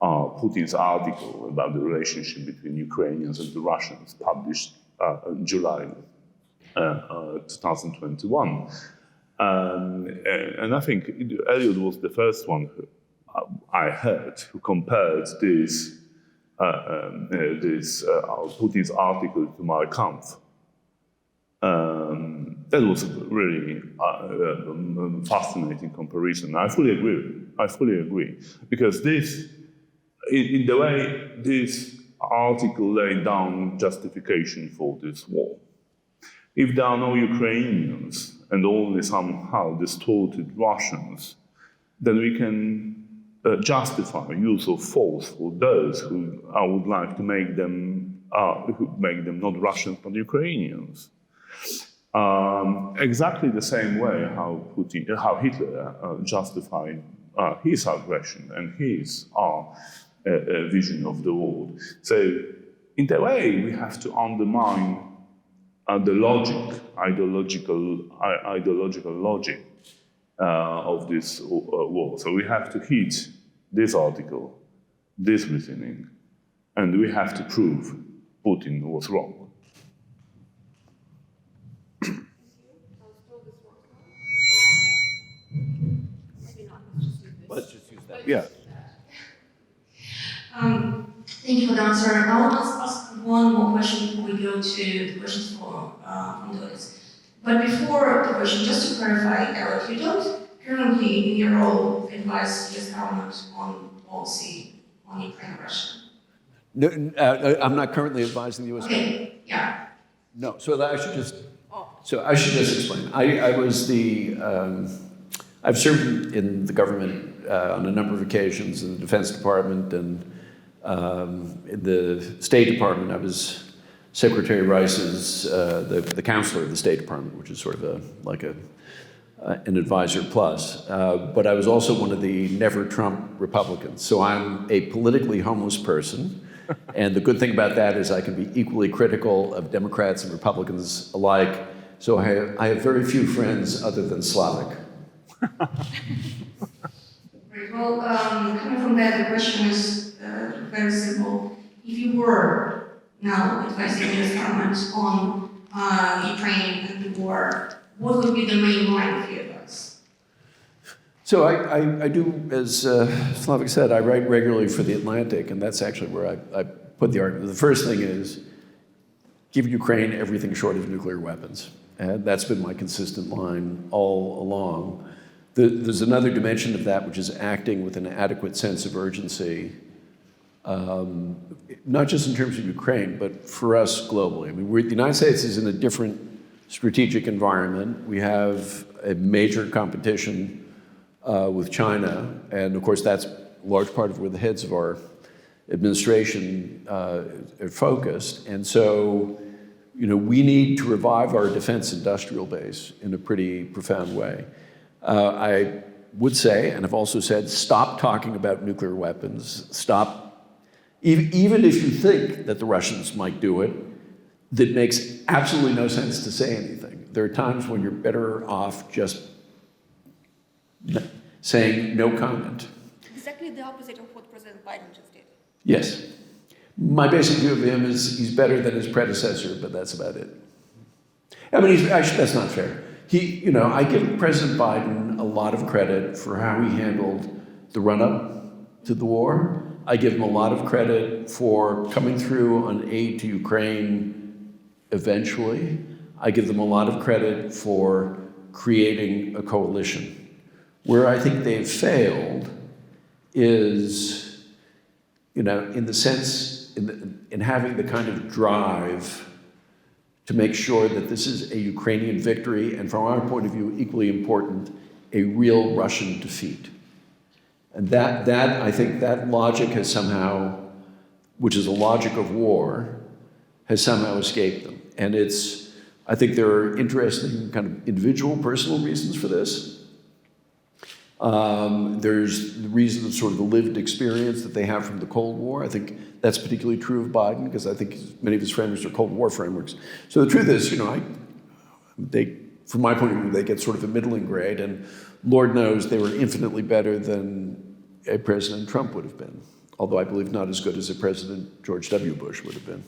Putin's article about the relationship between Ukrainians and the Russians, published in July 2021. And I think Eliot was the first one who I heard who compared this Putin's article to Mein Kampf. That was a really fascinating comparison. I fully agree. Because this, in the way this article laid down justification for this war. If there are no Ukrainians and only somehow distorted Russians, then we can justify use of force for those who would like to make them not Russians but Ukrainians. Exactly the same way how Hitler justified his aggression and his vision of the world. So, in a way, we have to undermine the logic, ideological logic of this war. So we have to hit this article, this reasoning, and we have to prove Putin was wrong. Let's just use that. Yeah. Thank you for the answer. I want to ask one more question before we go to the questions from the audience. But before the question, just to clarify, Eliot, you don't currently, in your role, advise U.S. government on policy on Ukraine and Russia? No, I'm not currently advising the U.S. government. Okay, yeah. No, so I should just explain. I've served in the government on a number of occasions in the Defense Department and in the State Department. I was Secretary Rice's, the counselor of the State Department, which is sort of an advisor plus. But I was also one of the never Trump Republicans. So I'm a politically homeless person. And the good thing about that is I can be equally critical of Democrats and Republicans alike. So I have very few friends other than Slavic. Right. Well, coming from that, the question is very simple. If you were now advising the U.S. government on Ukraine and the war, what would be the main line of your advice? So I do, as Slavic said, I write regularly for The Atlantic, and that's actually where I put the argument. The first thing is give Ukraine everything short of nuclear weapons. And that's been my consistent line all along. There's another dimension of that, which is acting with an adequate sense of urgency, not just in terms of Ukraine, but for us globally. I mean, the United States is in a different strategic environment. We have a major competition with China, and of course that's a large part of where the heads of our administration are focused. And so, we need to revive our defense industrial base in a pretty profound way. I would say, and I've also said, stop talking about nuclear weapons. Stop, even if you think that the Russians might do it, that makes absolutely no sense to say anything. There are times when you're better off just saying no comment. Exactly the opposite of what President Biden just did. Yes. My basic view of him is he's better than his predecessor, but that's about it. I mean, actually, that's not fair. I give President Biden a lot of credit for how he handled the run-up to the war. I give him a lot of credit for coming through on aid to Ukraine eventually. I give them a lot of credit for creating a coalition. Where I think they've failed is, in the sense, in having the kind of drive to make sure that this is a Ukrainian victory, and from our point of view, equally important, a real Russian defeat. And that I think that logic has somehow, which is a logic of war, has somehow escaped them. And I think there are interesting kind of individual personal reasons for this. There's the reason of sort of the lived experience that they have from the Cold War. I think that's particularly true of Biden, because I think many of his frameworks are Cold War frameworks. So the truth is, from my point of view, they get sort of a middling grade, and Lord knows they were infinitely better than a President Trump would have been, although I believe not as good as a President George W. Bush would have been.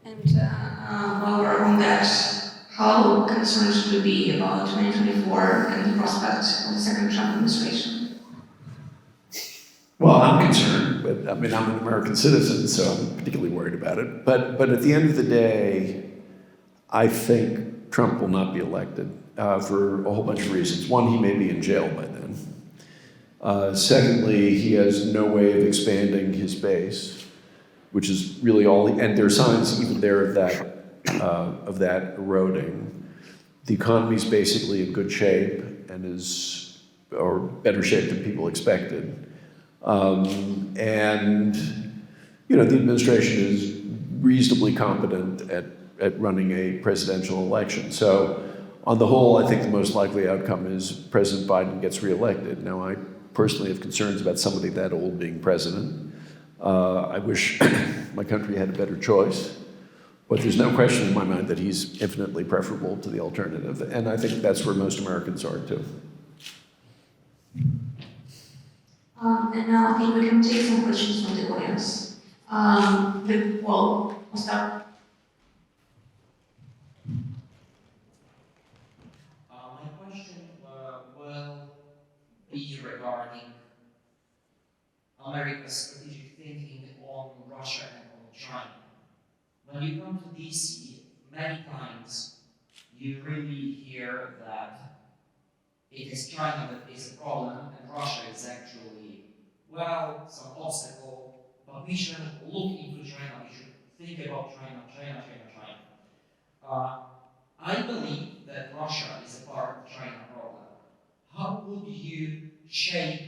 And while we're on that, how concerned should we be about 2024 and the prospect of the second Trump administration? Well, I'm concerned, but I mean, I'm an American citizen, so I'm particularly worried about it. But at the end of the day, I think Trump will not be elected for a whole bunch of reasons. One, he may be in jail by then. Secondly, he has no way of expanding his base, which is really all, and there are signs even there of that eroding. The economy's basically in good shape and or better shape than people expected. And the administration is reasonably competent at running a presidential election. So on the whole, I think the most likely outcome is President Biden gets reelected. Now, I personally have concerns about somebody that old being president. I wish my country had a better choice, but there's no question in my mind that he's infinitely preferable to the alternative, and I think that's where most Americans are too. And now I think we can take some questions from the audience. We'll start. My question will be regarding America's strategic thinking on Russia and on China. When you come to DC, many times you really hear that it is China that is a problem and Russia is actually, well, some obstacle, but we shouldn't look into China, we should think about China. I believe that Russia is a part of China problem. How would you shape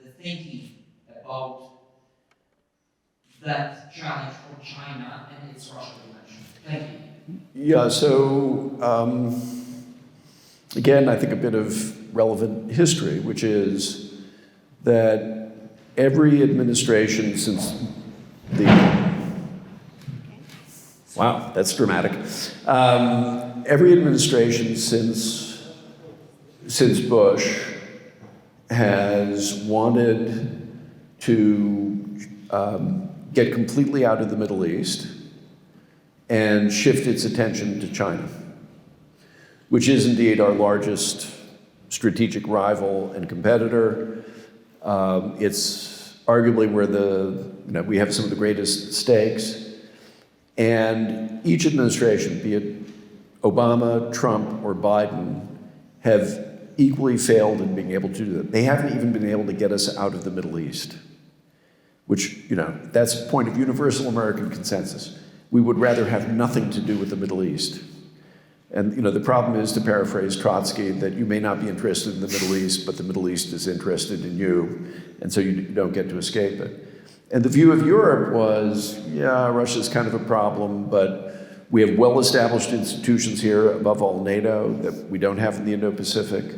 the thinking about that challenge for China and its Russia dimension? Thank you. Yeah, so again, I think a bit of relevant history, which is that every administration since wow, that's dramatic. Every administration since Bush has wanted to get completely out of the Middle East and shift its attention to China, which is indeed our largest strategic rival and competitor. It's arguably where we have some of the greatest stakes. And each administration, be it Obama, Trump, or Biden, have equally failed in being able to do that. They haven't even been able to get us out of the Middle East, which, that's a point of universal American consensus. We would rather have nothing to do with the Middle East. And, the problem is, to paraphrase Trotsky, that you may not be interested in the Middle East, but the Middle East is interested in you, and so you don't get to escape it. And the view of Europe was, yeah, Russia's kind of a problem, but we have well-established institutions here, above all NATO, that we don't have in the Indo-Pacific.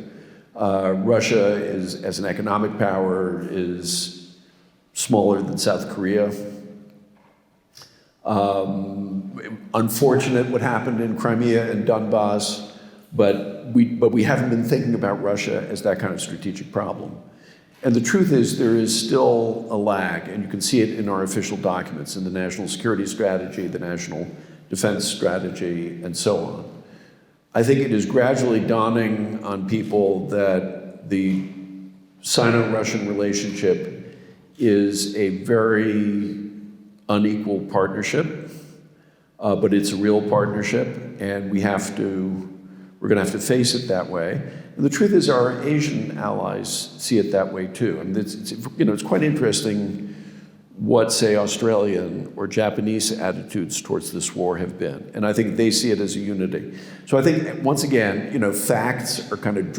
Russia is, as an economic power, is smaller than South Korea. Unfortunate what happened in Crimea and Donbass, but we haven't been thinking about Russia as that kind of strategic problem. And the truth is, there is still a lag, and you can see it in our official documents, in the National Security Strategy, the National Defense Strategy, and so on. I think it is gradually dawning on people that the Sino-Russian relationship is a very unequal partnership, but it's a real partnership, and we're going to have to face it that way. And the truth is, our Asian allies see it that way too. I mean, it's quite interesting what, say, Australian or Japanese attitudes towards this war have been. And I think they see it as a unity. So I think, once again, facts are kind of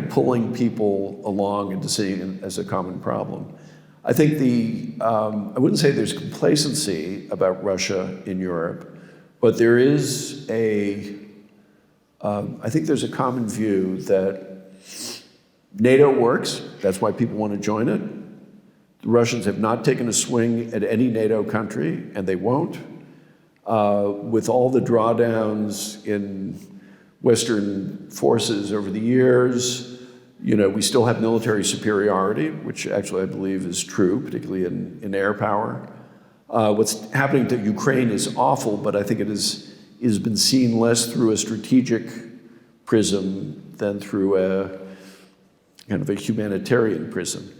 pulling people along into seeing it as a common problem. I think I wouldn't say there's complacency about Russia in Europe, but there is I think there's a common view that NATO works, that's why people want to join it. The Russians have not taken a swing at any NATO country, and they won't. With all the drawdowns in Western forces over the years, we still have military superiority, which actually I believe is true, particularly in air power. What's happening to Ukraine is awful, but I think it has been seen less through a strategic prism than through a kind of a humanitarian prism.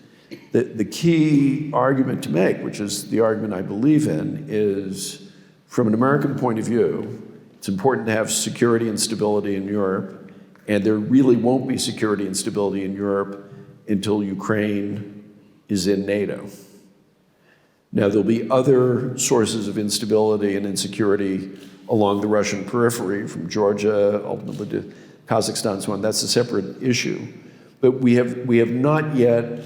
The key argument to make, which is the argument I believe in, is from an American point of view, it's important to have security and stability in Europe, and there really won't be security and stability in Europe until Ukraine is in NATO. Now, there'll be other sources of instability and insecurity along the Russian periphery, from Georgia, ultimately to Kazakhstan and so on. That's a separate issue. But we have not yet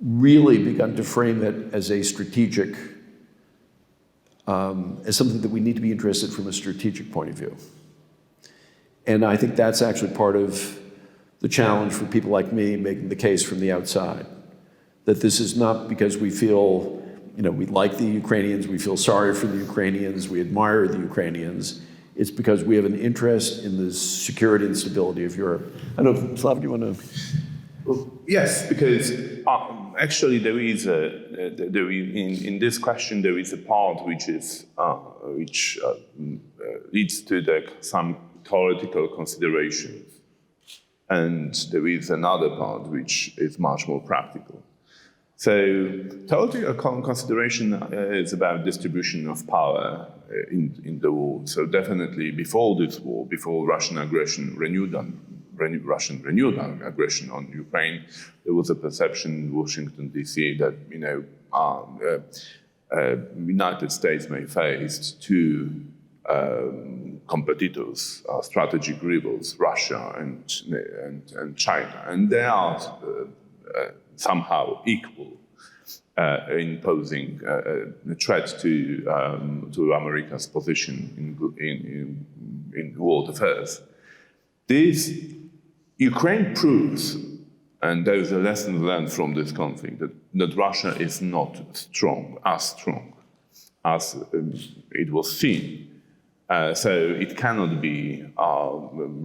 really begun to frame it as a strategic, as something that we need to be interested from a strategic point of view. And I think that's actually part of the challenge for people like me making the case from the outside, that this is not because we feel, we like the Ukrainians, we feel sorry for the Ukrainians, we admire the Ukrainians. It's because we have an interest in the security and stability of Europe. I don't know, Slav, do you want to? Well, yes, because actually there is in this question there is a part which leads to some theoretical considerations, and there is another part which is much more practical. So theoretical consideration is about distribution of power in the war. So definitely before this war, before Russian renewed aggression on Ukraine, there was a perception in Washington, D.C. that United States may face two competitors, strategic rivals, Russia and China, and they are somehow equal in posing a threat to America's position in world affairs. This Ukraine proves, and there is a lesson learned from this conflict, that Russia is not strong as it was seen. So it cannot be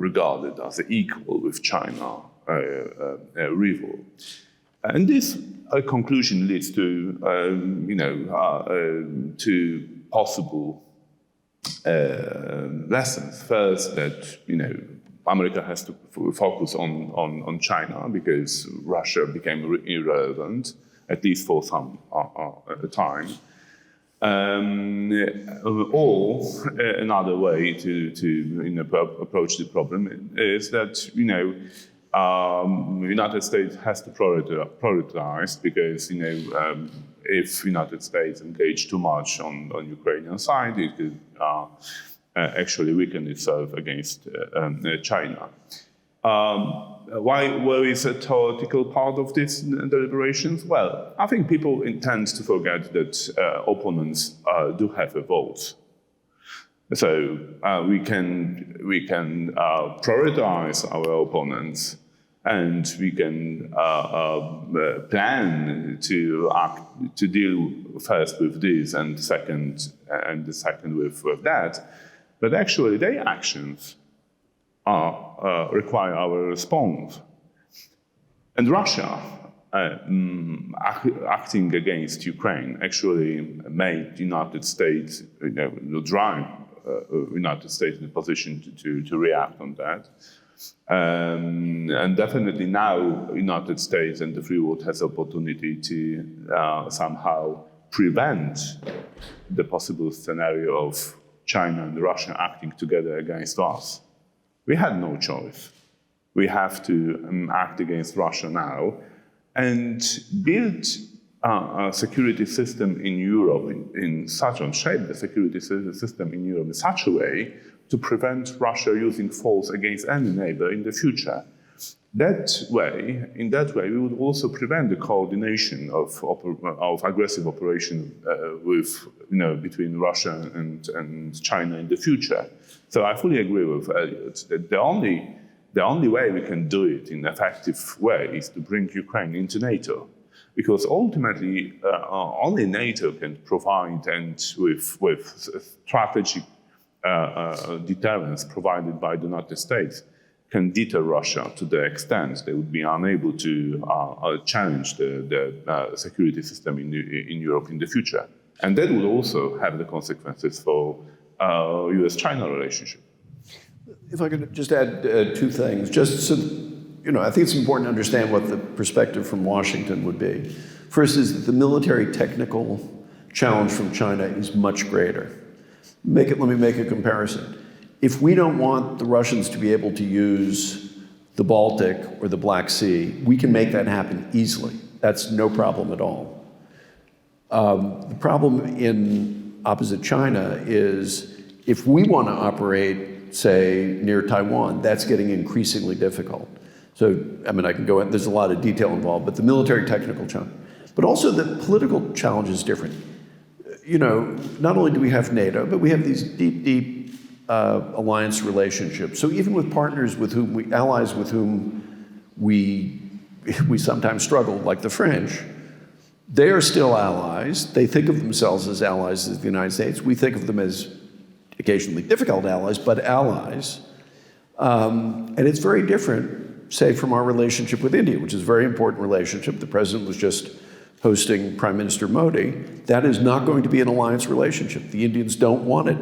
regarded as equal with China, a rival. And this conclusion leads to, to possible lessons. First, that America has to focus on China because Russia became irrelevant, at least for some time. Or another way to approach the problem is that United States has to prioritize because if United States engage too much on Ukrainian side, it could actually weaken itself against China. Where is a theoretical part of this deliberations? Well, I think people tend to forget that opponents do have a vote. So we can prioritize our opponents, and we can plan to deal first with this and the second with that. But actually, their actions require our response. And Russia, acting against Ukraine, actually made the United States, drive United States in a position to react on that. And definitely now, United States and the free world has opportunity to somehow prevent the possible scenario of China and Russia acting together against us. We had no choice. We have to act against Russia now and build security system in Europe shape the security system in Europe in such a way to prevent Russia using force against any neighbor in the future. In that way, we would also prevent the coordination of aggressive operation between Russia and China in the future. So I fully agree with Eliot that the only way we can do it in an effective way is to bring Ukraine into NATO, because ultimately only NATO can provide and with strategic deterrence provided by the United States can deter Russia to the extent they would be unable to challenge the security system in Europe in the future. And that would also have the consequences for US-China relationship. If I could just add two things, just so, I think it's important to understand what the perspective from Washington would be. First is that the military technical challenge from China is much greater. Let me make a comparison. If we don't want the Russians to be able to use the Baltic or the Black Sea, we can make that happen easily. That's no problem at all. The problem in opposite China is if we want to operate, say, near Taiwan, that's getting increasingly difficult. So, I can go in, there's a lot of detail involved, but the military technical challenge. But also the political challenge is different. Not only do we have NATO, but we have these deep alliance relationships. So even with partners allies with whom we sometimes struggle, like the French, they are still allies. They think of themselves as allies of the United States. We think of them as occasionally difficult allies, but allies. And it's very different, say, from our relationship with India, which is a very important relationship. The president was just hosting Prime Minister Modi. That is not going to be an alliance relationship. The Indians don't want it.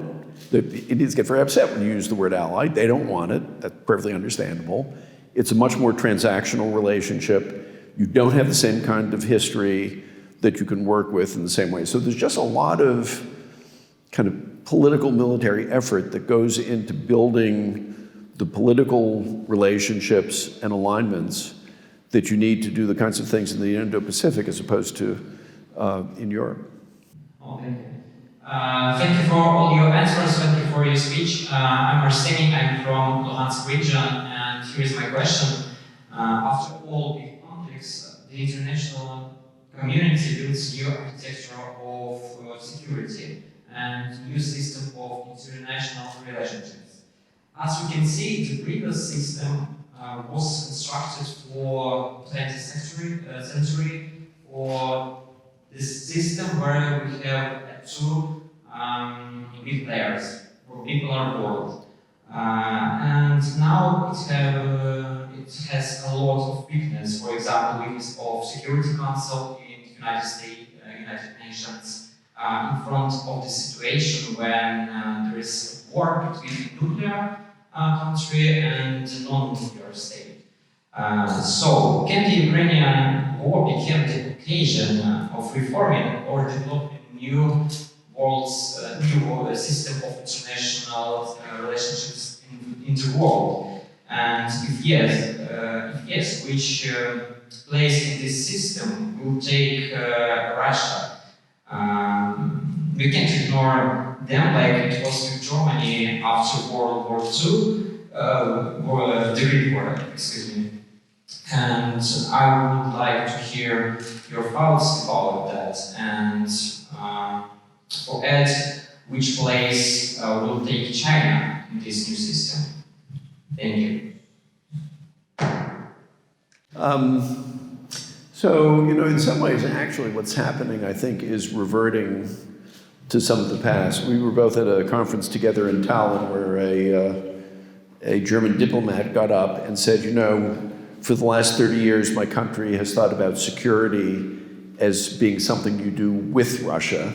The Indians get very upset when you use the word ally. They don't want it. That's perfectly understandable. It's a much more transactional relationship. You don't have the same kind of history that you can work with in the same way. So there's just a lot of kind of political military effort that goes into building the political relationships and alignments that you need to do the kinds of things in the Indo-Pacific as opposed to in Europe. Okay. Thank you for all your answers. Thank you for your speech. I'm Arseний. I'm from Luhansk region, and here is my question. After all big conflicts, the international community builds new architecture of security and new system of international relationships. As we can see, the previous system was constructed for 20th century for this system where we have two big players, where people are involved. And now it has a lot of weakness. For example, weakness of Security Council in the United States, United Nations, in front of the situation when there is a war between a nuclear country and a non-nuclear state. So, can the Ukrainian war become the occasion of reforming or developing new new system of international relationships in the world? And if yes, which place in this system will take Russia? We can't ignore them like it was with Germany after World War II, the Great War, excuse me. And I would like to hear your thoughts about that. And for Ed, which place will take China in this new system? Thank you. So, in some ways, actually, what's happening, I think, is reverting to some of the past. We were both at a conference together in Tallinn where a German diplomat got up and said, for the last 30 years, my country has thought about security as being something you do with Russia,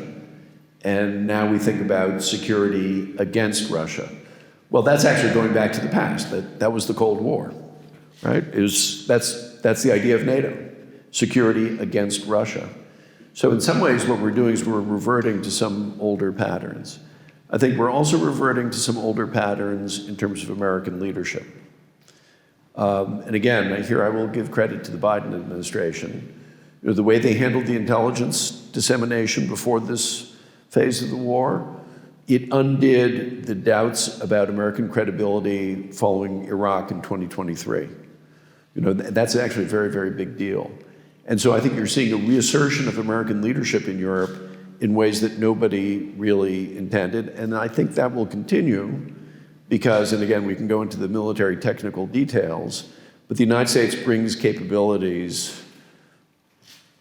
and now we think about security against Russia. Well, that's actually going back to the past. That was the Cold War, right? That's the idea of NATO, security against Russia. So in some ways, what we're doing is we're reverting to some older patterns. I think we're also reverting to some older patterns in terms of American leadership. And again, here I will give credit to the Biden administration. the way they handled the intelligence dissemination before this phase of the war, it undid the doubts about American credibility following Iraq in 2023. That's actually a very, very big deal. And so I think you're seeing a reassertion of American leadership in Europe in ways that nobody really intended. And I think that will continue because, and again, we can go into the military technical details, but the United States brings capabilities,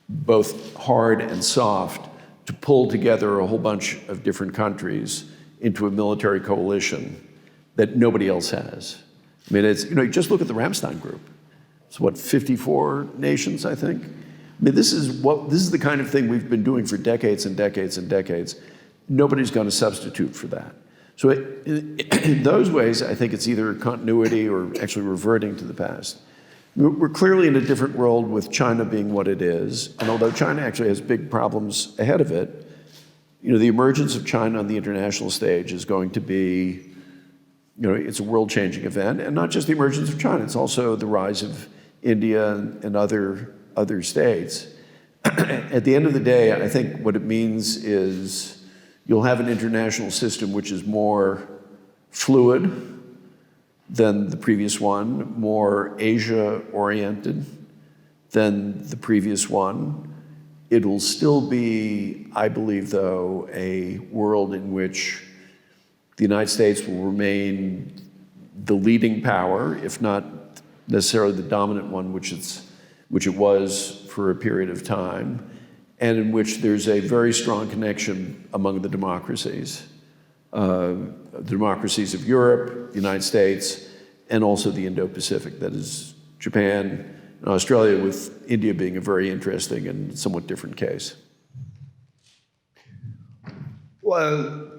both hard and soft, to pull together a whole bunch of different countries into a military coalition that nobody else has. I mean, it's, just look at the Ramstein group. It's what, 54 nations, I think? I mean, this is the kind of thing we've been doing for decades and decades and decades. Nobody's going to substitute for that. So in those ways, I think it's either continuity or actually reverting to the past. We're clearly in a different world with China being what it is. And although China actually has big problems ahead of it, the emergence of China on the international stage is going to be, it's a world-changing event. And not just the emergence of China, it's also the rise of India and other states. At the end of the day, I think what it means is you'll have an international system which is more fluid than the previous one, more Asia-oriented than the previous one. It will still be, I believe, though, a world in which the United States will remain the leading power, if not necessarily the dominant one, which it was for a period of time, and in which there's a very strong connection among the democracies of Europe, the United States, and also the Indo-Pacific, that is Japan and Australia, with India being a very interesting and somewhat different case. Well,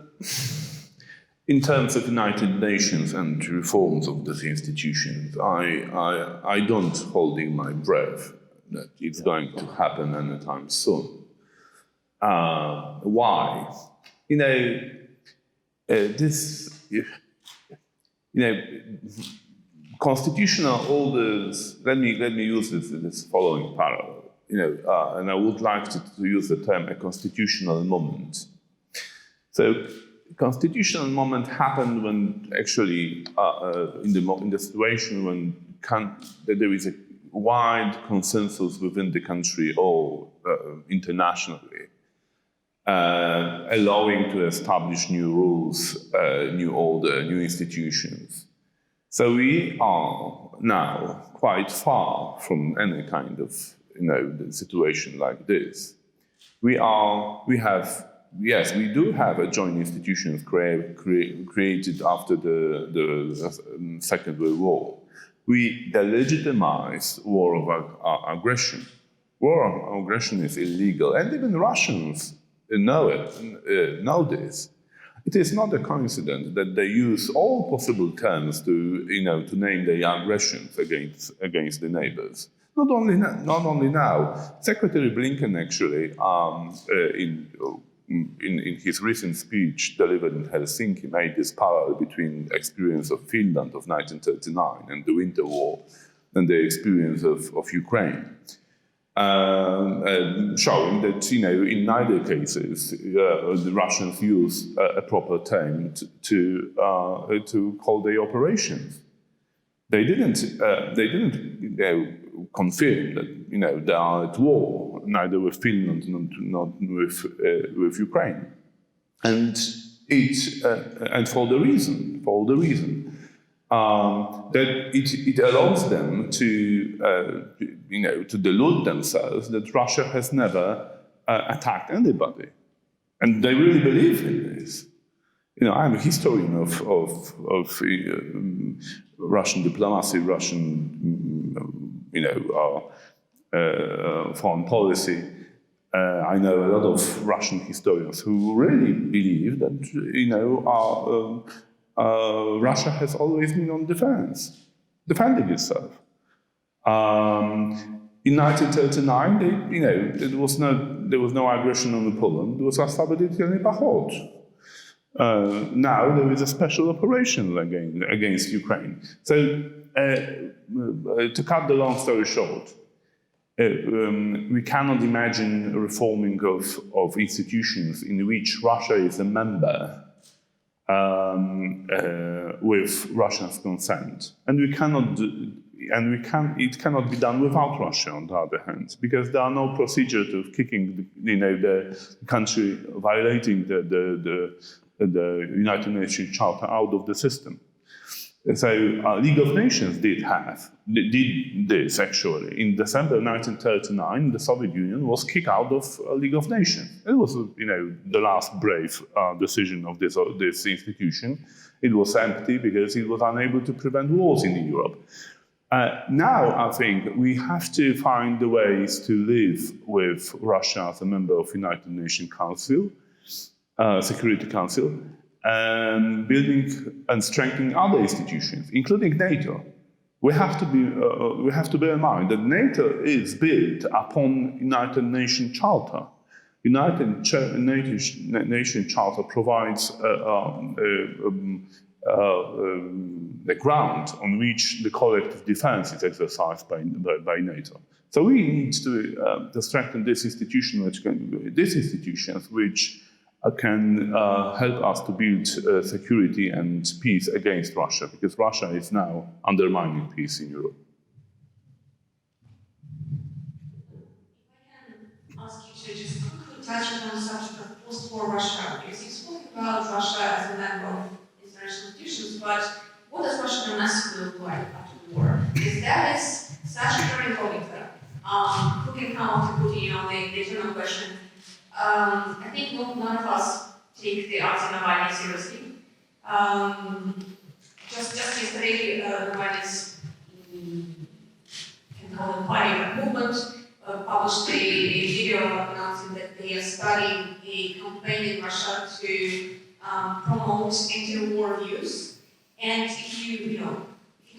in terms of United Nations and reforms of these institutions, I don't hold in my breath that it's going to happen anytime soon. Why? Constitutional orders. Let me use this following parallel. And I would like to use the term a constitutional moment. So, constitutional moment happened when actually in the situation when there is a wide consensus within the country or internationally, allowing to establish new rules, new order, new institutions. So we are now quite far from any kind of situation like this. We do have a joint institutions created after the Second World War. We delegitimize war of aggression. War of aggression is illegal, and even Russians know this. It is not a coincidence that they use all possible terms to name their aggressions against the neighbors. Not only now. Secretary Blinken actually in his recent speech delivered in Helsinki made this parallel between the experience of Finland of 1939 and the Winter War and the experience of Ukraine. Showing that in neither cases the Russians used a proper term to call their operations. They didn't confirm that they are at war, neither with Finland nor with Ukraine, and for the reason that it allows them to delude themselves that Russia has never attacked anybody, and they really believe in this. I'm a historian of Russian diplomacy, Russian foreign policy. I know a lot of Russian historians who really believe that Russia has always been on defense, defending itself. In 1939, there was no aggression on Poland. There was Ostrobodětní pochod. Now there is a special operation against Ukraine. So, to cut the long story short, we cannot imagine a reforming of institutions in which Russia is a member with Russia's consent, and it cannot be done without Russia. On the other hand, because there are no procedure to kicking the country violating the United Nations Charter out of the system. So League of Nations did this actually. In December 1939, the Soviet Union was kicked out of League of Nations. It was, the last brave decision of this institution. It was empty because it was unable to prevent wars in Europe. Now, I think we have to find the ways to live with Russia as a member of United Nations Council, Security Council, and building and strengthening other institutions, including NATO. We have to bear in mind that NATO is built upon United Nations Charter. United Nations Charter provides the ground on which the collective defense is exercised by NATO. So we need to strengthen this institution, these institutions which can help us to build security and peace against Russia, because Russia is now undermining peace in Europe. I can ask you to just quickly touch upon the subject of post-war Russia, because you spoke about Russia as a member of international institutions, but what does Russian domestically look like after the war? Because that is such a very important thing. Who can come after Putin on the eternal question? I think none of us take the arts in Navalny seriously. Just yesterday, Navalny's, can call it party movement, published a video announcing that they are starting a campaign in Russia to promote anti-war views. And if you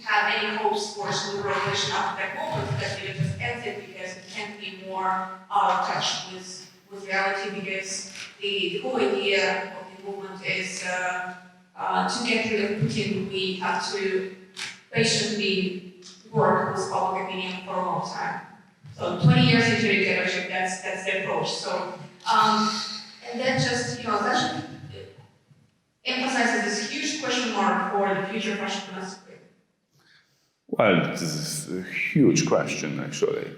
have any hopes for some revolution after that moment, that video just ends it because it can't be more out of touch with reality, because the whole idea of the movement is to get rid of Putin, we have to patiently work with public opinion for a long time. So 20 years into dictatorship, that's the approach. So, and that just, that emphasizes this huge question mark for the future of Russian domestically. Well, this is a huge question, actually.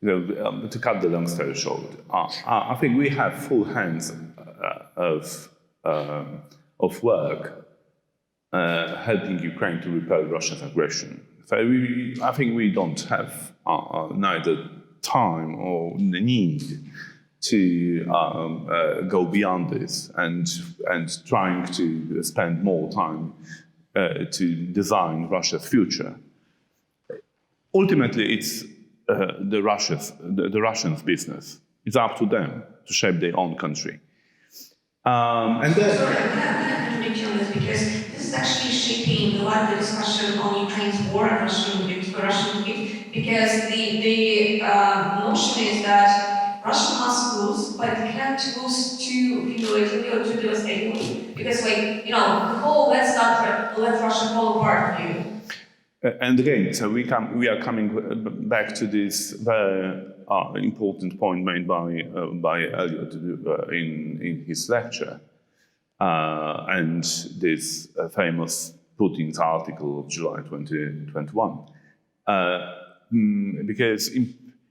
To cut the long story short, I think we have full hands of work helping Ukraine to repel Russia's aggression. So I think we don't have neither time or the need to go beyond this and trying to spend more time to design Russia's future. Ultimately, it's the Russians' business. It's up to them to shape their own country. And then, sorry, I'm going to contradict you on this, because this is actually shaping a lot of the discussion on Ukraine's war and Russian defeat, because the notion is that Russia must lose, but it can't lose too cumulatively or too devastatingly, because the whole let's not let Russia fall apart view. And again, so we are coming back to this very important point made by Eliot in his lecture, and this famous Putin's article of July 2021, because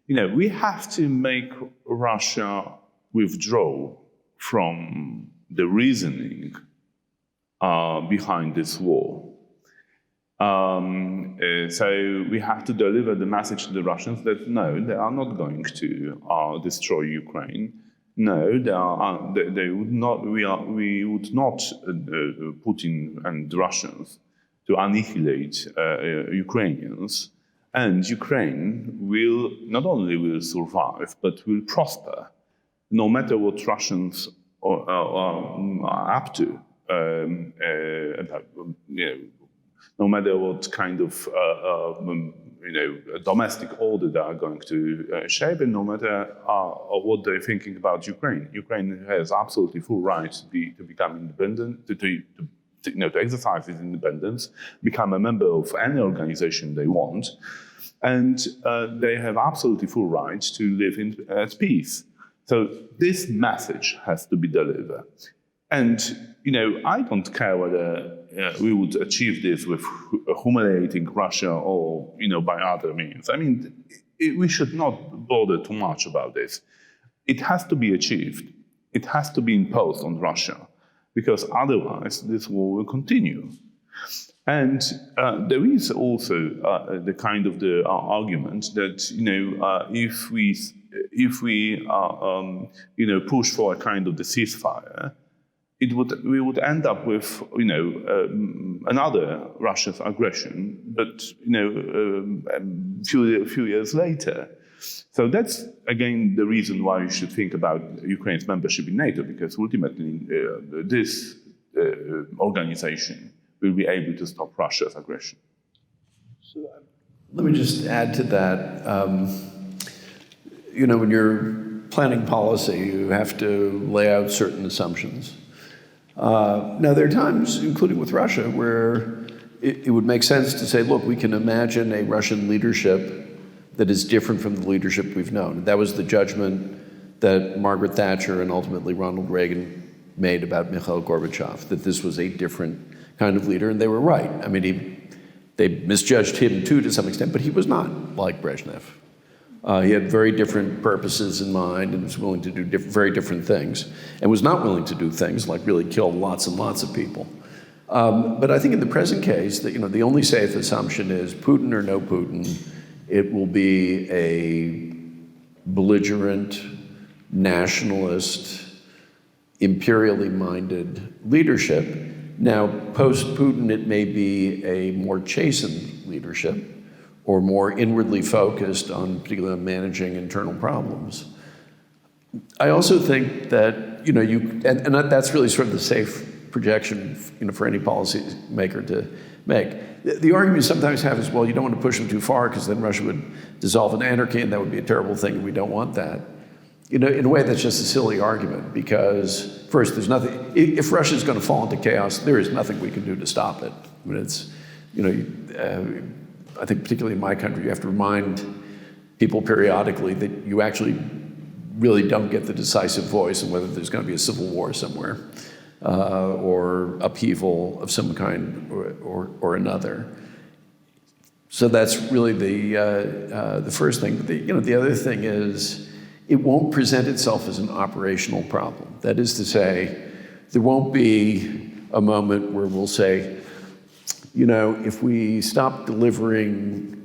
we have to make Russia withdraw from the reasoning behind this war. So we have to deliver the message to the Russians that no, they are not going to destroy Ukraine. No, they would not. We would not Putin and the Russians to annihilate Ukrainians, and Ukraine will not only will survive but will prosper, no matter what Russians are up to. No matter what kind of domestic order they are going to shape, and no matter what they're thinking about Ukraine. Ukraine has absolutely full right to become independent, to to exercise its independence, become a member of any organization they want, and they have absolutely full rights to live at peace. So this message has to be delivered. And, I don't care whether we would achieve this with humiliating Russia or, by other means. I mean, we should not bother too much about this. It has to be achieved. It has to be imposed on Russia, because otherwise this war will continue. And there is also the kind of the argument that if we push for a kind of the ceasefire, we would end up with another Russia's aggression, but a few years later. So that's again the reason why you should think about Ukraine's membership in NATO, because ultimately this organization will be able to stop Russia's aggression. So, let me just add to that. When you're planning policy, you have to lay out certain assumptions. Now, there are times, including with Russia, where it would make sense to say, look, we can imagine a Russian leadership that is different from the leadership we've known. That was the judgment that Margaret Thatcher and ultimately Ronald Reagan made about Mikhail Gorbachev, that this was a different kind of leader, and they were right. I mean, they misjudged him too to some extent, but he was not like Brezhnev. He had very different purposes in mind and was willing to do very different things, and was not willing to do things like really kill lots and lots of people. But I think in the present case, that the only safe assumption is Putin or no Putin, it will be a belligerent, nationalist, imperially minded leadership. Now, post-Putin, it may be a more chastened leadership, or more inwardly focused on particularly managing internal problems. I also think that, and that's really sort of the safe projection, for any policymaker to make. The argument you sometimes have is, well, you don't want to push them too far because then Russia would dissolve in anarchy and that would be a terrible thing and we don't want that. In a way, that's just a silly argument because, first, there's nothing, if Russia's going to fall into chaos, there is nothing we can do to stop it. I mean, it's, I think particularly in my country, you have to remind people periodically that you actually really don't get the decisive voice in whether there's going to be a civil war somewhere or upheaval of some kind or another. So that's really the first thing. But the other thing is it won't present itself as an operational problem. That is to say, there won't be a moment where we'll say, if we stop delivering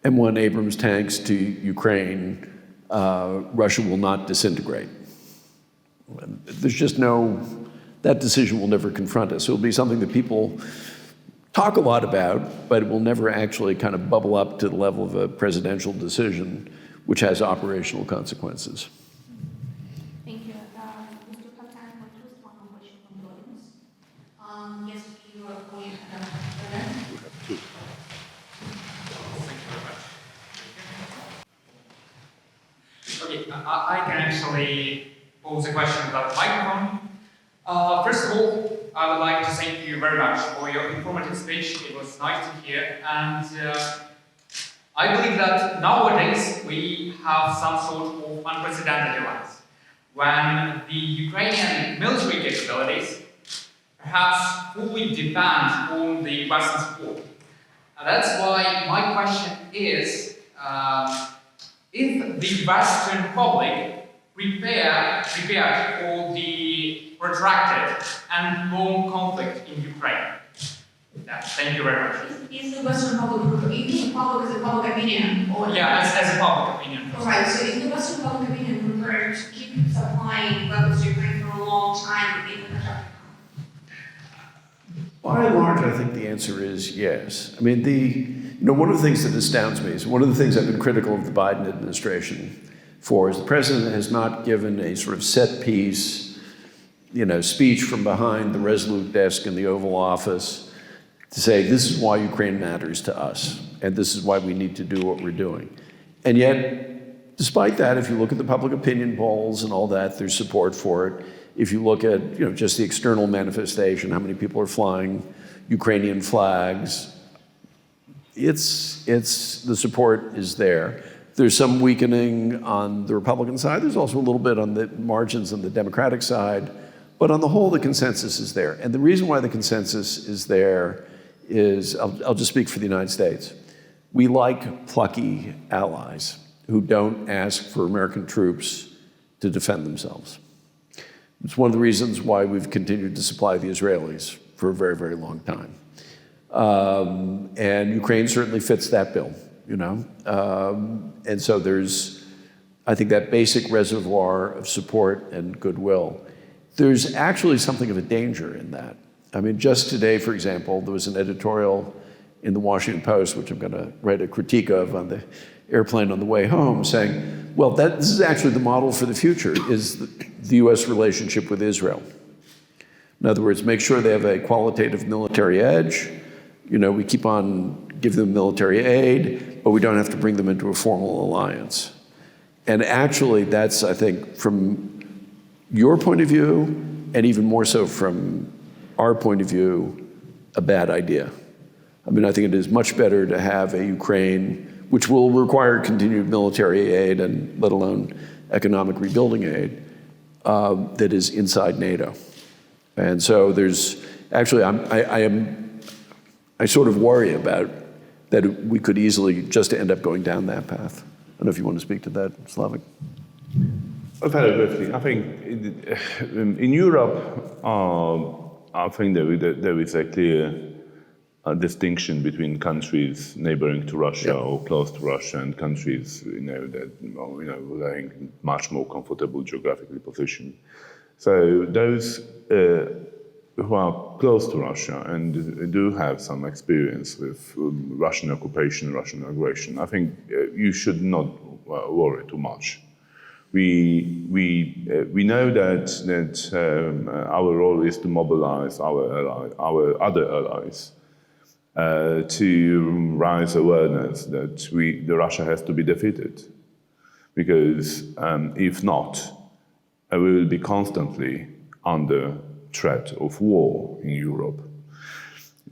M1 Abrams tanks to Ukraine, Russia will not disintegrate. There's just that decision will never confront us. It'll be something that people talk a lot about, but it will never actually kind of bubble up to the level of a presidential decision, which has operational consequences. Thank you. Mr. Katan, what was one question from the audience? Yes, you are going to have Okay, I can actually pose a question without the microphone. First of all, I would like to thank you very much for your informative speech. It was nice to hear, and I believe that nowadays we have some sort of unprecedented events when the Ukrainian military capabilities perhaps fully depend on the Western support. That's why my question is, is the Western public prepared for the protracted and long conflict in Ukraine? Yeah, thank you very much. Is the Western public, you mean public as a public opinion? Or yeah, as a public opinion. Right, so is the Western public opinion prepared to keep supplying weapons to Ukraine for a long time in the protracted? By and large, I think the answer is yes. I mean, one of the things that astounds me is one of the things I've been critical of the Biden administration for is the president has not given a sort of set piece, speech from behind the Resolute desk in the Oval Office to say, this is why Ukraine matters to us, and this is why we need to do what we're doing. And yet, despite that, if you look at the public opinion polls and all that, there's support for it. if you look at just the external manifestation, how many people are flying Ukrainian flags, the support is there. There's some weakening on the Republican side. There's also a little bit on the margins on the Democratic side. But on the whole, the consensus is there. And the reason why the consensus is there is, I'll just speak for the United States. We like plucky allies who don't ask for American troops to defend themselves. It's one of the reasons why we've continued to supply the Israelis for a very, very long time. And Ukraine certainly fits that bill, and so there's, I think, that basic reservoir of support and goodwill. There's actually something of a danger in that. I mean, just today, for example, there was an editorial in the Washington Post, which I'm going to write a critique of on the airplane on the way home, saying, well, this is actually the model for the future, is the U.S. relationship with Israel. In other words, make sure they have a qualitative military edge. We keep on giving them military aid, but we don't have to bring them into a formal alliance. And actually, that's, I think, from your point of view, and even more so from our point of view, a bad idea. I mean, I think it is much better to have a Ukraine, which will require continued military aid and let alone economic rebuilding aid, that is inside NATO. And so there's, actually, I sort of worry about that we could easily just end up going down that path. I don't know if you want to speak to that, Slavik. Very briefly, I think in Europe, I think there is a clear distinction between countries neighboring to Russia or close to Russia and countries that are in much more comfortable geographically positioned. So those who are close to Russia and do have some experience with Russian occupation, Russian aggression, I think you should not worry too much. We know that our role is to mobilize our other allies to raise awareness that Russia has to be defeated, because if not, we will be constantly under threat of war in Europe.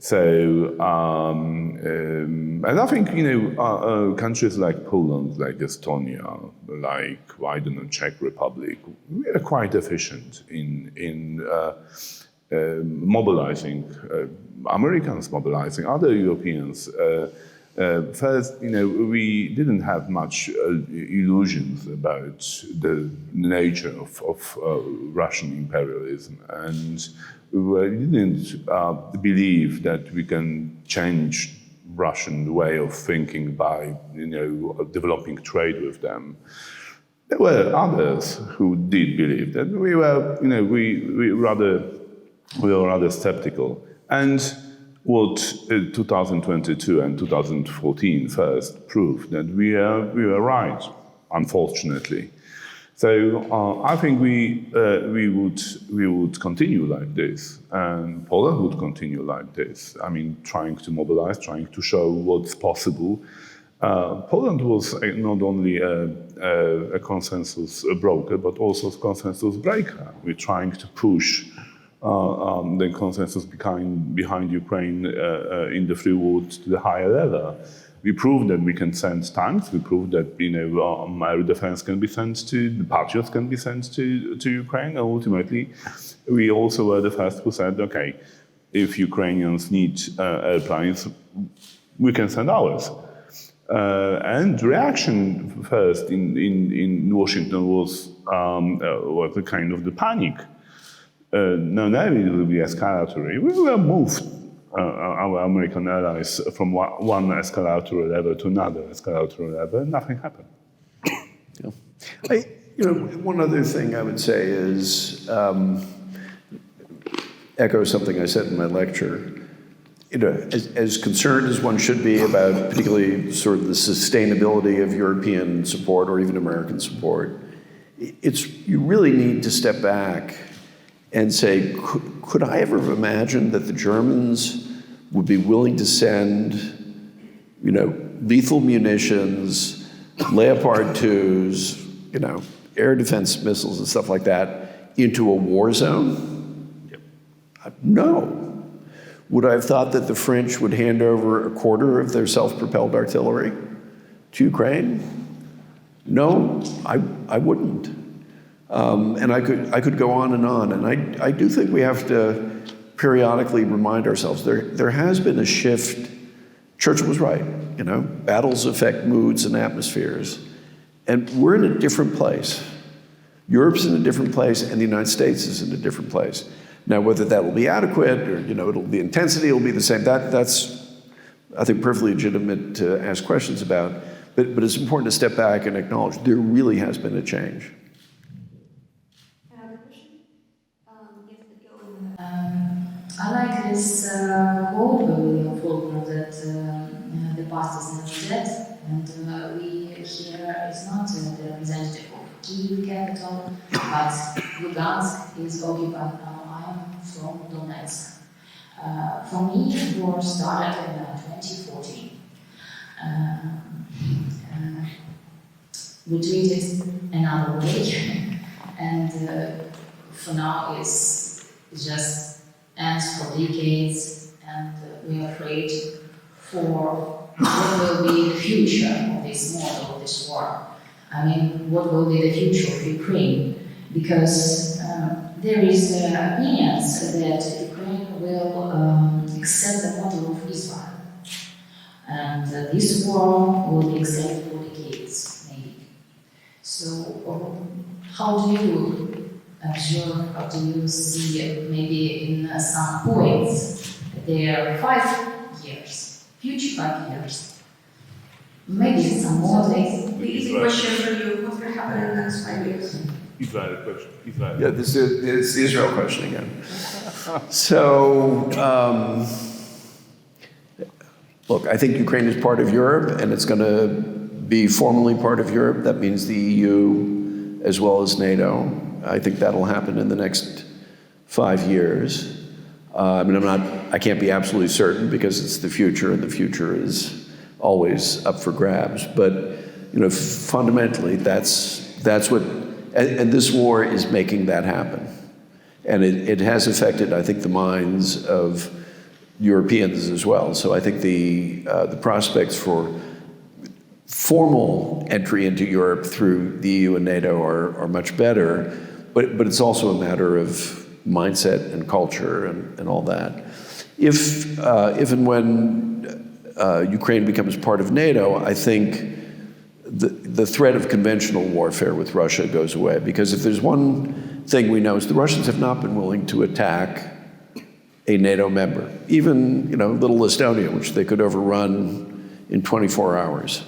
So, and I think, countries like Poland, like Estonia, like, Czech Republic, we are quite efficient in mobilizing Americans, mobilizing other Europeans. First, we didn't have much illusions about the nature of Russian imperialism, and we didn't believe that we can change Russian way of thinking by, developing trade with them. There were others who did believe that. We were rather skeptical, and what 2022 and 2014 first proved that we were right, unfortunately. So I think we would continue like this, and Poland would continue like this. I mean, trying to mobilize, trying to show what's possible. Poland was not only a consensus broker, but also a consensus breaker. We're trying to push the consensus behind Ukraine in the free world to the higher level. We proved that we can send tanks. We proved that air defense can be sent to, the Patriots can be sent to Ukraine. And ultimately, we also were the first who said, okay, if Ukrainians need airplanes, we can send ours. And the reaction first in Washington was a kind of the panic. No, it will be escalatory. We were moved, our American allies, from one escalatory level to another escalatory level, and nothing happened. One other thing I would say is, echo something I said in my lecture. As concerned as one should be about particularly sort of the sustainability of European support or even American support, you really need to step back and say, could I ever have imagined that the Germans would be willing to send, lethal munitions, Leopard 2s, air defense missiles and stuff like that into a war zone? Yep. No. Would I have thought that the French would hand over a quarter of their self-propelled artillery to Ukraine? No, I wouldn't. And I could go on. And I do think we have to periodically remind ourselves there has been a shift. Churchill was right, you know, battles affect moods and atmospheres. And we're in a different place. Europe's in a different place, and the United States is in a different place. Now, whether that will be adequate or, you know, the intensity will be the same, that's, I think, perfectly legitimate to ask questions about. But it's important to step back and acknowledge there really has been a change. I like this quote by William Faulkner that the past is never dead, and we here is not the representative of Kyiv capital, but Lugansk is occupied now. I am from Donetsk. For me, war started in 2014. We treat it another way, and for now it's just ends for decades, and we are afraid for what will be the future of this model, of this war. I mean, what will be the future of Ukraine? Because there is opinions that Ukraine will accept the model of Israel. And this war will be accepted for decades, maybe. So, how do you observe, how do you see it, maybe in some points, there are 5 years, future 5 years, maybe some more days. The easy question for you, what's going to happen in the next 5 years? Israel question. Israel. Yeah, this is the Israel question again. So, look, I think Ukraine is part of Europe, and it's going to be formally part of Europe. That means the EU as well as NATO. I think that'll happen in the next 5 years. I mean, I can't be absolutely certain because it's the future, and the future is always up for grabs. But, you know, fundamentally, that's what, and this war is making that happen. And it has affected, I think, the minds of Europeans as well. So I think the prospects for formal entry into Europe through the EU and NATO are much better, but it's also a matter of mindset and culture and all that. If and when Ukraine becomes part of NATO, I think the threat of conventional warfare with Russia goes away, because if there's one thing we know is the Russians have not been willing to attack a NATO member, even, you know, little Estonia, which they could overrun in 24 hours.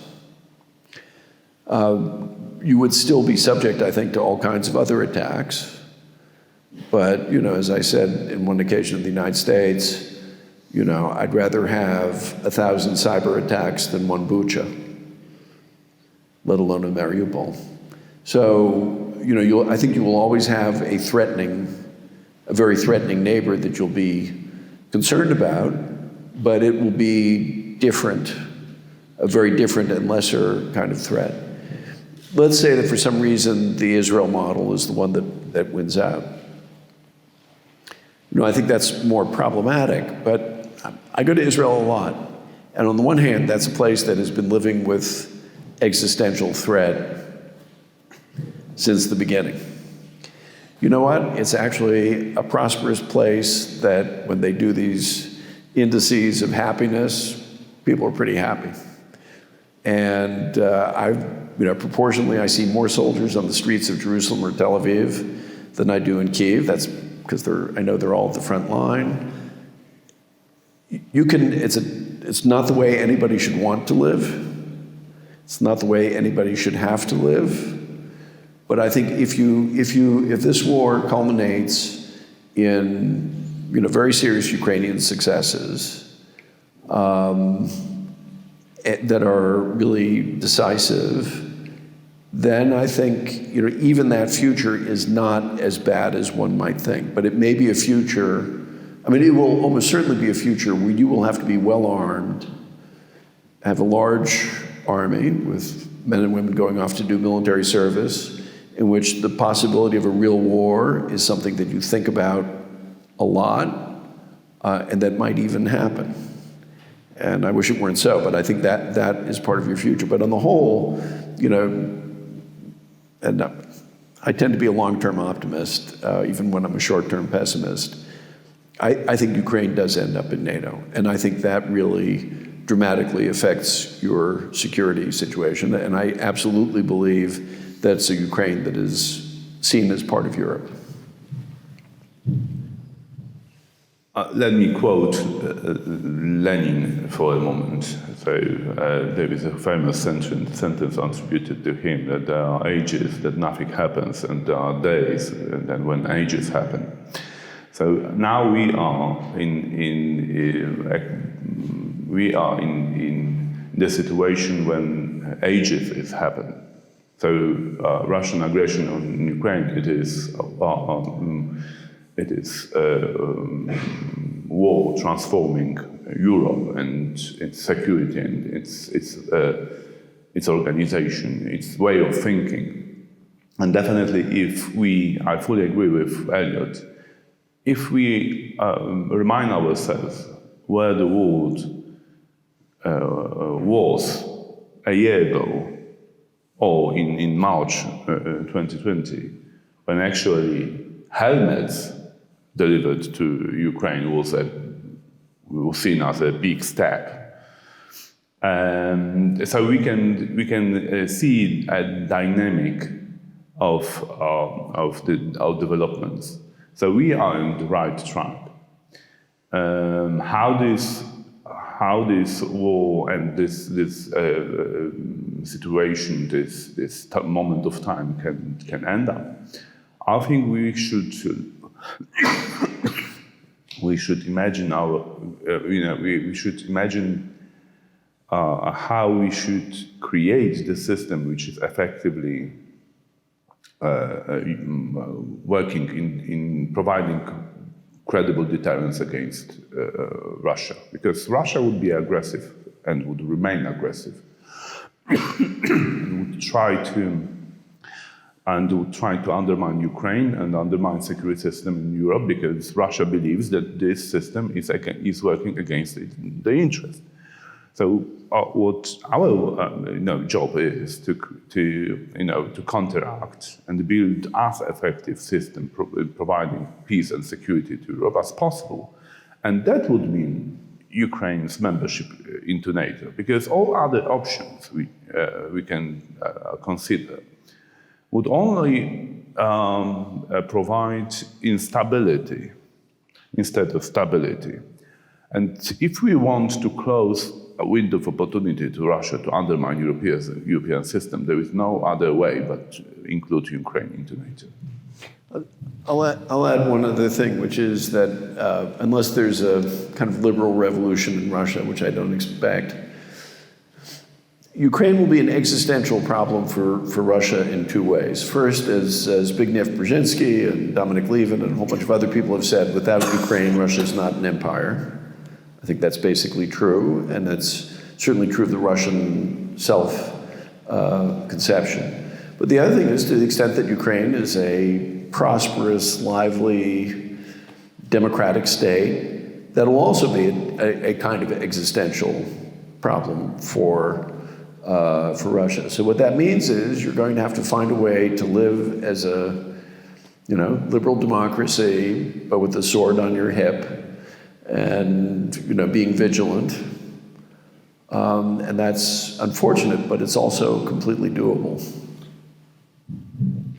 You would still be subject, I think, to all kinds of other attacks. But, you know, as I said in one occasion in the United States, you know, I'd rather have 1,000 cyber attacks than one Bucha, let alone a Mariupol. So, you know, I think you will always have a very threatening neighbor that you'll be concerned about, but it will be different, a very different and lesser kind of threat. Let's say that for some reason the Israel model is the one that wins out. You know, I think that's more problematic, but I go to Israel a lot. And on the one hand, that's a place that has been living with existential threat since the beginning. You know what? It's actually a prosperous place that when they do these indices of happiness, people are pretty happy. And proportionally, I see more soldiers on the streets of Jerusalem or Tel Aviv than I do in Kyiv. That's because I know they're all at the front line. It's not the way anybody should want to live. It's not the way anybody should have to live. But I think if this war culminates in, you know, very serious Ukrainian successes that are really decisive, then I think, you know, even that future is not as bad as one might think. But it may be a future, I mean, it will almost certainly be a future where you will have to be well armed, have a large army with men and women going off to do military service, in which the possibility of a real war is something that you think about a lot, and that might even happen. And I wish it weren't so, but I think that is part of your future. But on the whole, you know, and I tend to be a long-term optimist, even when I'm a short-term pessimist. I think Ukraine does end up in NATO, and I think that really dramatically affects your security situation. And I absolutely believe that's a Ukraine that is seen as part of Europe. Let me quote Lenin for a moment. So there is a famous sentence attributed to him that there are ages that nothing happens, and there are days that when ages happen. So now we are in the situation when ages is happening. So Russian aggression on Ukraine, it is war transforming Europe and its security and its organization, its way of thinking. And definitely, I fully agree with Eliot, if we remind ourselves where the world was a year ago, or in March 2020, when actually helmets delivered to Ukraine was seen as a big step. So we can see a dynamic of developments. So we are on the right track. How this war and this situation, this moment of time can end up, I think we should imagine we should imagine how we should create the system which is effectively working in providing credible deterrence against Russia, because Russia would be aggressive and would remain aggressive and would try to undermine Ukraine and undermine security system in Europe, because Russia believes that this system is working against the interest. So what our job is to counteract and build as effective system providing peace and security to Europe as possible, and that would mean Ukraine's membership into NATO, because all other options we can consider would only provide instability instead of stability. And if we want to close a window of opportunity to Russia to undermine European system, there is no other way but to include Ukraine into NATO. I'll add one other thing, which is that unless there's a kind of liberal revolution in Russia, which I don't expect, Ukraine will be an existential problem for Russia in two ways. First, as Zbigniew Brzezinski and Dominic Levin and a whole bunch of other people have said, without Ukraine, Russia is not an empire. I think that's basically true, and that's certainly true of the Russian self-conception. But the other thing is, to the extent that Ukraine is a prosperous, lively, democratic state, that'll also be a kind of existential problem for Russia. So what that means is you're going to have to find a way to live as a, liberal democracy, but with a sword on your hip, and being vigilant. And that's unfortunate, but it's also completely doable.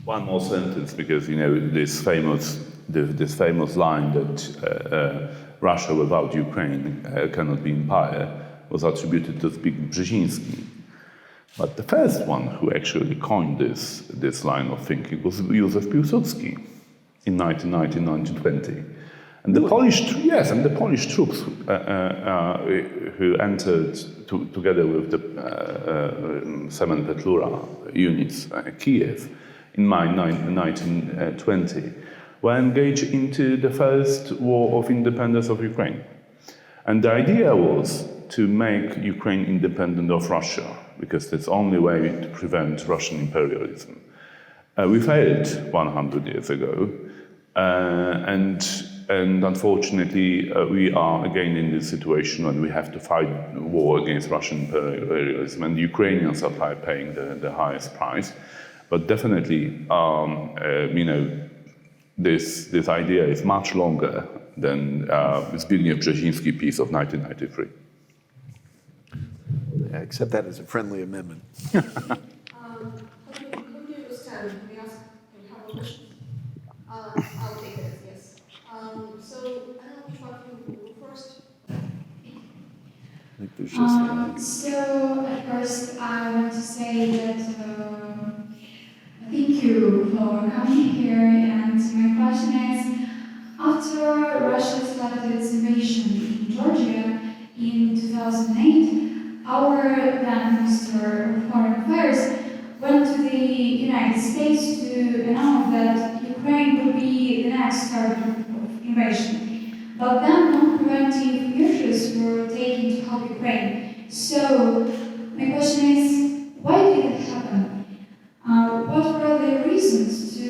One more sentence, because this famous line that Russia without Ukraine cannot be empire was attributed to Zbigniew Brzezinski. But the first one who actually coined this line of thinking was Józef Piłsudski in 1919-1920. And the Polish troops who entered together with the Semen Petlura units Kyiv in May 1920 were engaged into the first war of independence of Ukraine. And the idea was to make Ukraine independent of Russia, because that's the only way to prevent Russian imperialism. We failed 100 years ago, and unfortunately, we are again in this situation when we have to fight war against Russian imperialism, and the Ukrainians are paying the highest price. But definitely, this idea is much longer than Zbigniew Brzezinski piece of 1993. I accept that as a friendly amendment. I'll take it, yes. So, I don't know which one you go first. I think there's just So, at first, I want to say that thank you for coming here, and my question is, after Russia started its invasion in Georgia in 2008, our then Minister of Foreign Affairs went to the United States to announce that Ukraine would be the next target of invasion. But then non-preventive measures were taken to help Ukraine. So my question is, why did it happen? What were the reasons to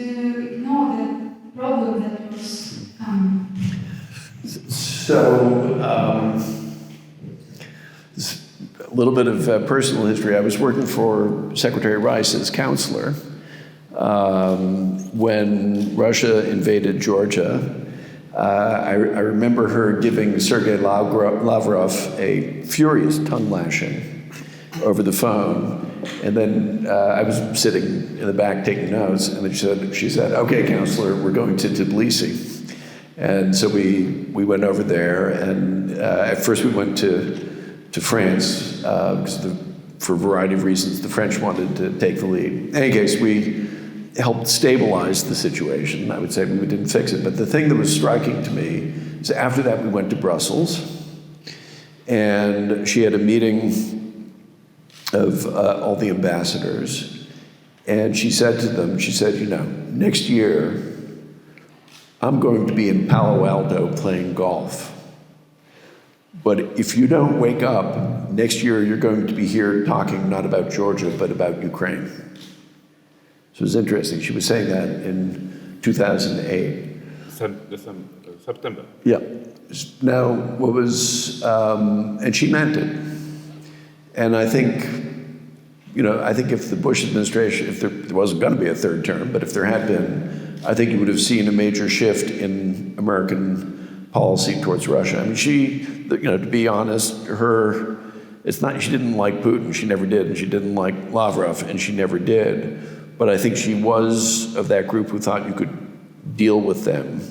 ignore the problem that was coming? So, a little bit of personal history. I was working for Secretary Rice as counselor when Russia invaded Georgia. I remember her giving Sergei Lavrov a furious tongue lashing over the phone. And then I was sitting in the back taking notes, and then she said, "Okay, counselor, we're going to Tbilisi." And so we went over there, and at first we went to France, because for a variety of reasons, the French wanted to take the lead. In any case, we helped stabilize the situation. I would say we didn't fix it. But the thing that was striking to me is after that we went to Brussels, and she had a meeting of all the ambassadors, and she said to them, next year, I'm going to be in Palo Alto playing golf. But if you don't wake up, next year you're going to be here talking not about Georgia, but about Ukraine. So it was interesting. She was saying that in 2008. September. Yeah. Now, and she meant it. And I think, if the Bush administration, if there wasn't going to be a third term, but if there had been, I think you would have seen a major shift in American policy towards Russia. I mean, to be honest, she didn't like Putin, she never did, and she didn't like Lavrov, and she never did. But I think she was of that group who thought you could deal with them.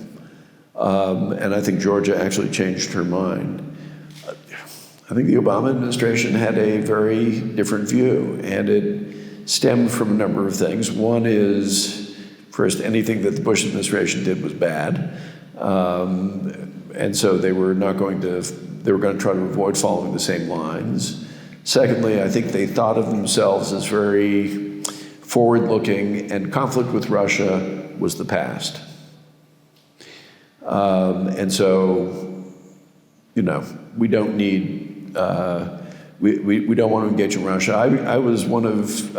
And I think Georgia actually changed her mind. I think the Obama administration had a very different view, and it stemmed from a number of things. One is, first, anything that the Bush administration did was bad. And so they were going to try to avoid following the same lines. Secondly, I think they thought of themselves as very forward-looking, and conflict with Russia was the past. And so, we don't need, we don't want to engage in Russia. I was one of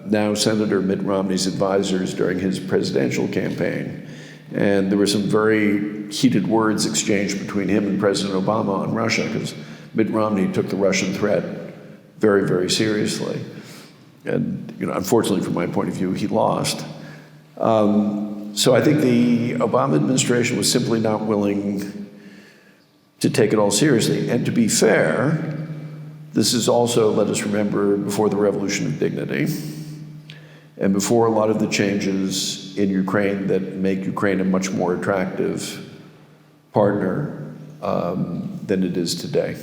now Senator Mitt Romney's advisors during his presidential campaign. And there were some very heated words exchanged between him and President Obama on Russia, because Mitt Romney took the Russian threat very, very seriously. And, unfortunately, from my point of view, he lost. So I think the Obama administration was simply not willing to take it all seriously. And to be fair, this is also, let us remember, before the Revolution of Dignity, and before a lot of the changes in Ukraine that make Ukraine a much more attractive partner than it is today.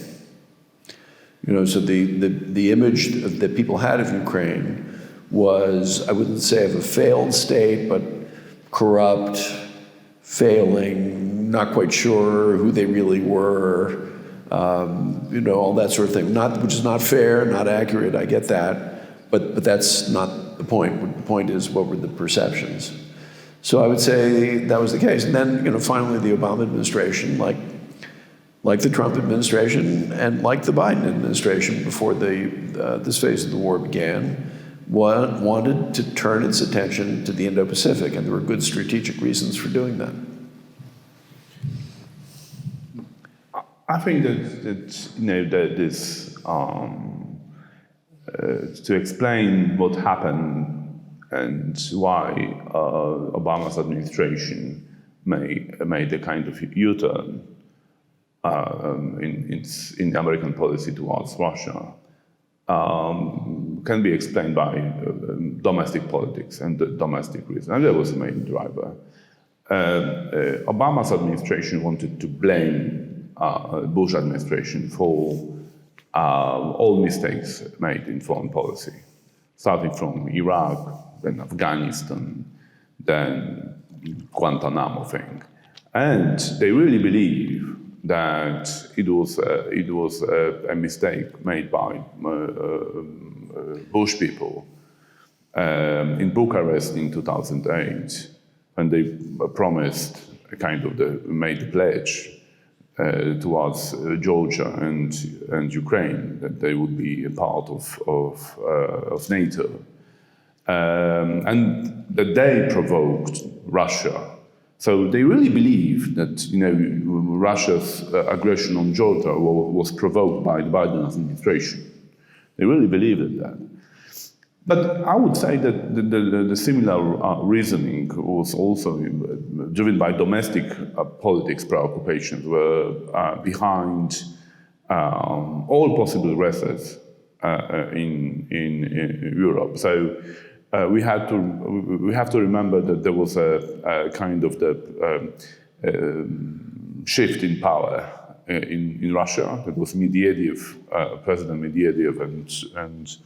So the image that people had of Ukraine was, I wouldn't say of a failed state, but corrupt, failing, not quite sure who they really were, all that sort of thing. Which is not fair, not accurate, I get that, but that's not the point. The point is, what were the perceptions? So I would say that was the case. And then, finally, the Obama administration, like the Trump administration and like the Biden administration before this phase of the war began, wanted to turn its attention to the Indo-Pacific, and there were good strategic reasons for doing that. I think that you know, that this to explain what happened and why Obama's administration made a kind of U-turn in the American policy towards Russia can be explained by domestic politics and the domestic reason, and that was the main driver. Obama's administration wanted to blame Bush administration for all mistakes made in foreign policy, starting from Iraq, then Afghanistan, then Guantanamo thing. And they really believe that it was a mistake made by Bush people in Bucharest in 2008, when they promised made the pledge towards Georgia and Ukraine that they would be a part of NATO, and that they provoked Russia. So they really believe that Russia's aggression on Georgia was provoked by the Biden administration. They really believe in that. But I would say that the similar reasoning was also driven by domestic politics preoccupations, were behind all possible resets in Europe. So we have to remember that there was a kind of the shift in power in Russia that was Medvedev, President Medvedev, and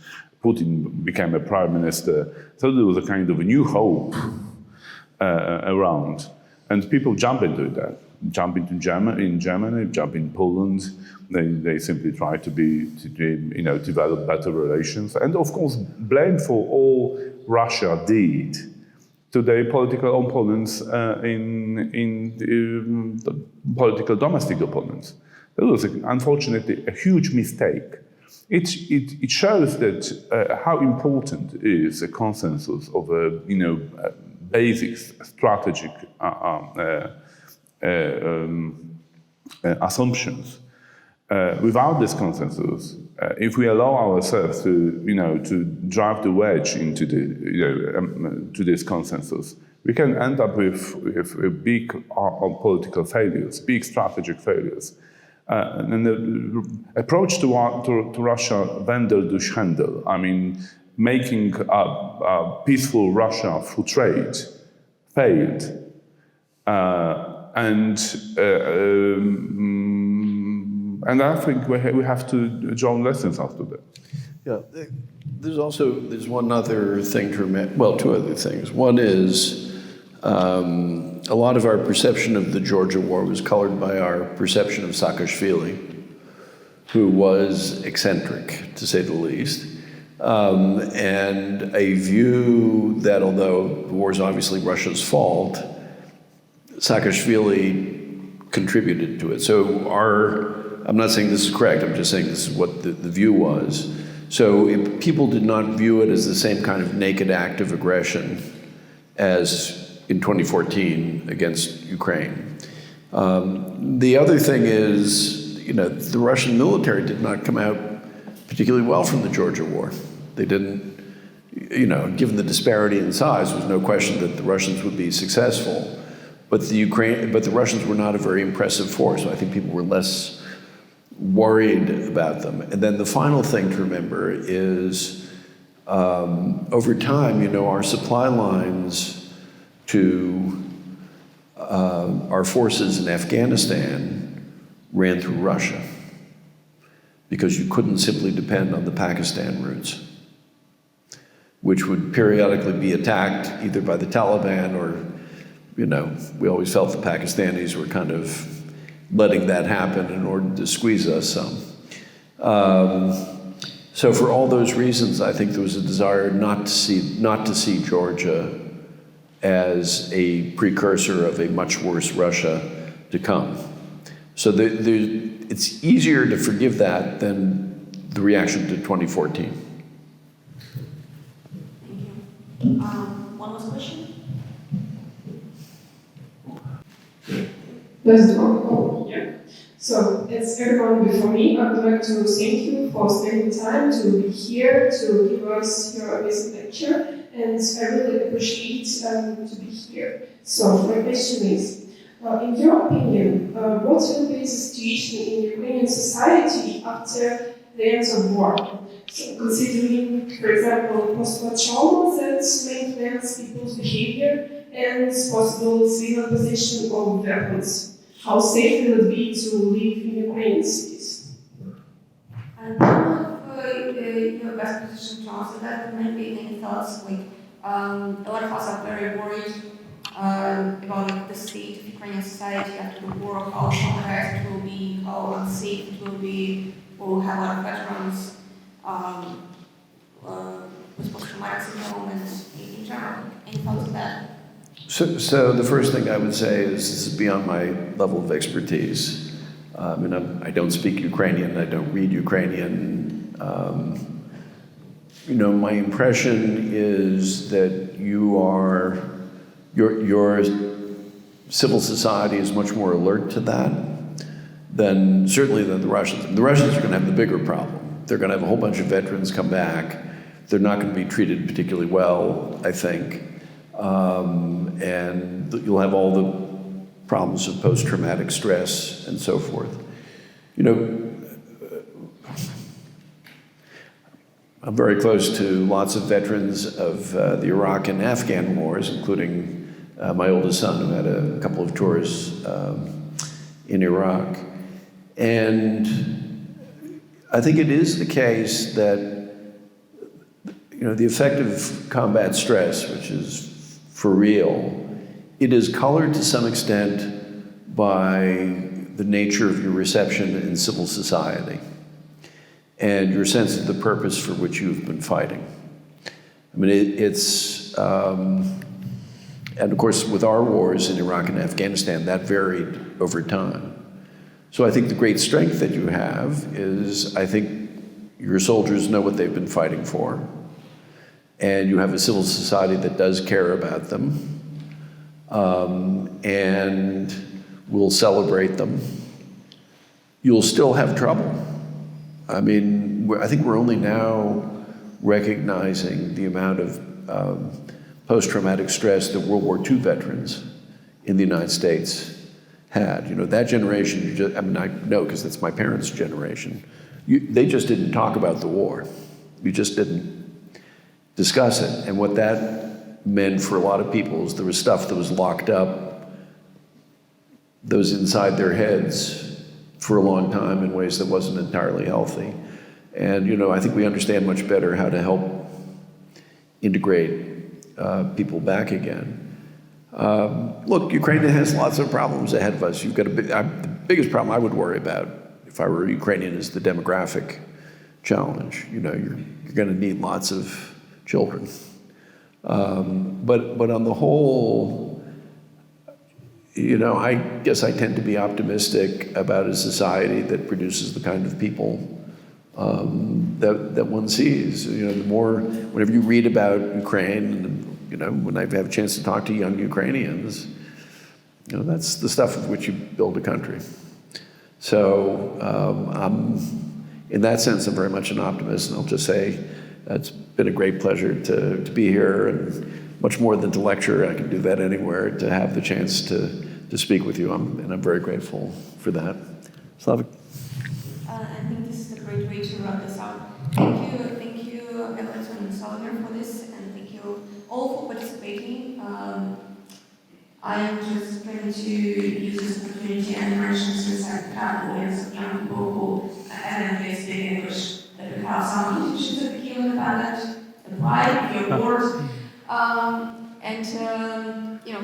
Putin became a prime minister. So there was a kind of a new hope around, and people jump into that. Jump into Germany, jump in Poland. They simply try to develop better relations, and of course blame for all Russia did to their political opponents in the political domestic opponents. That was unfortunately a huge mistake. It shows that how important is a consensus of basic strategic assumptions. Without this consensus, if we allow ourselves to drive the wedge into to this consensus, we can end up with big political failures, big strategic failures. And the approach to Russia, Wendel durch Händel, I mean, making a peaceful Russia through trade, failed. And I think we have to draw lessons after that. Yeah, there's one other thing to remember. Well, two other things. One is a lot of our perception of the Georgia war was colored by our perception of Saakashvili, who was eccentric, to say the least, and a view that although the war is obviously Russia's fault, Saakashvili contributed to it. So I'm not saying this is correct, I'm just saying this is what the view was. So people did not view it as the same kind of naked act of aggression as in 2014 against Ukraine. The other thing is, the Russian military did not come out particularly well from the Georgia war. They didn't, given the disparity in size, there's no question that the Russians would be successful. But the Russians were not a very impressive force. So I think people were less worried about them. And then the final thing to remember is, over time, our supply lines to our forces in Afghanistan ran through Russia, because you couldn't simply depend on the Pakistan routes, which would periodically be attacked either by the Taliban or, we always felt the Pakistanis were kind of letting that happen in order to squeeze us some. So for all those reasons, I think there was a desire not to see Georgia as a precursor of a much worse Russia to come. So it's easier to forgive that than the reaction to 2014. One last question? Let's do yeah. So, as everyone before me, I would like to thank you for spending time to be here to give us your amazing lecture, and I really appreciate to be here. So, my question is, in your opinion, what will be the situation in Ukrainian society after the end of war? So, considering, for example, post-war trauma that may influence people's behavior and possible civil possession of weapons. How safe will it be to live in Ukrainian cities? I don't know if you're best positioned to answer that, but maybe any thoughts? Like, a lot of us are very worried about like, the state of Ukrainian society after the war, how traumatized it will be, how unsafe it will be. We'll have a lot of veterans with post-traumatic syndrome and in general. Any thoughts on that? So the first thing I would say is this is beyond my level of expertise. I don't speak Ukrainian, I don't read Ukrainian. My impression is that your civil society is much more alert to that than certainly than the Russians. The Russians are going to have the bigger problem. They're going to have a whole bunch of veterans come back. They're not going to be treated particularly well, I think. And you'll have all the problems of post-traumatic stress and so forth. I'm very close to lots of veterans of the Iraq and Afghan wars, including my oldest son, who had a couple of tours in Iraq. And I think it is the case that the effect of combat stress, which is for real, it is colored to some extent by the nature of your reception in civil society and your sense of the purpose for which you've been fighting. And of course, with our wars in Iraq and Afghanistan, that varied over time. So I think the great strength that you have is, I think your soldiers know what they've been fighting for, and you have a civil society that does care about them, and will celebrate them. You'll still have trouble. I think we're only now recognizing the amount of post-traumatic stress that World War II veterans in the United States had. That generation, I know because that's my parents' generation, they just didn't talk about the war. You just didn't discuss it. And what that meant for a lot of people is there was stuff that was locked up, that was inside their heads for a long time in ways that wasn't entirely healthy. And, I think we understand much better how to help integrate people back again. Look, Ukraine has lots of problems ahead of us. You've got the biggest problem I would worry about if I were Ukrainian is the demographic challenge. You're going to need lots of children. But on the whole, I guess I tend to be optimistic about a society that produces the kind of people that one sees. Whenever you read about Ukraine, and when I have a chance to talk to young Ukrainians, that's the stuff with which you build a country. So in that sense, I'm very much an optimist, and I'll just say it's been a great pleasure to be here, and much more than to lecture, I can do that anywhere, to have the chance to speak with you, and I'm very grateful for that. Slavik. I think this is a great way to wrap this up. Thank you, Eliot and Sławomir for this, and thank you all for participating. I am just going to use this opportunity and mention, since I have audience of young people who evidently speak English, that we have some institutions at the Kyiv-Mohyla, the pride, your board, and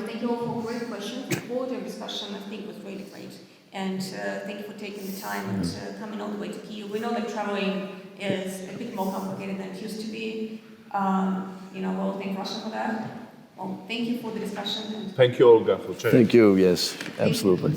thank you all for great questions. The quality of discussion, I think, was really great. And thank you for taking the time and coming all the way to Kyiv. We know that traveling is a bit more complicated than it used to be. We'll thank Russia for that. Well, thank you for the discussion. Thank you, Olga, for chairing. Thank you, yes, absolutely.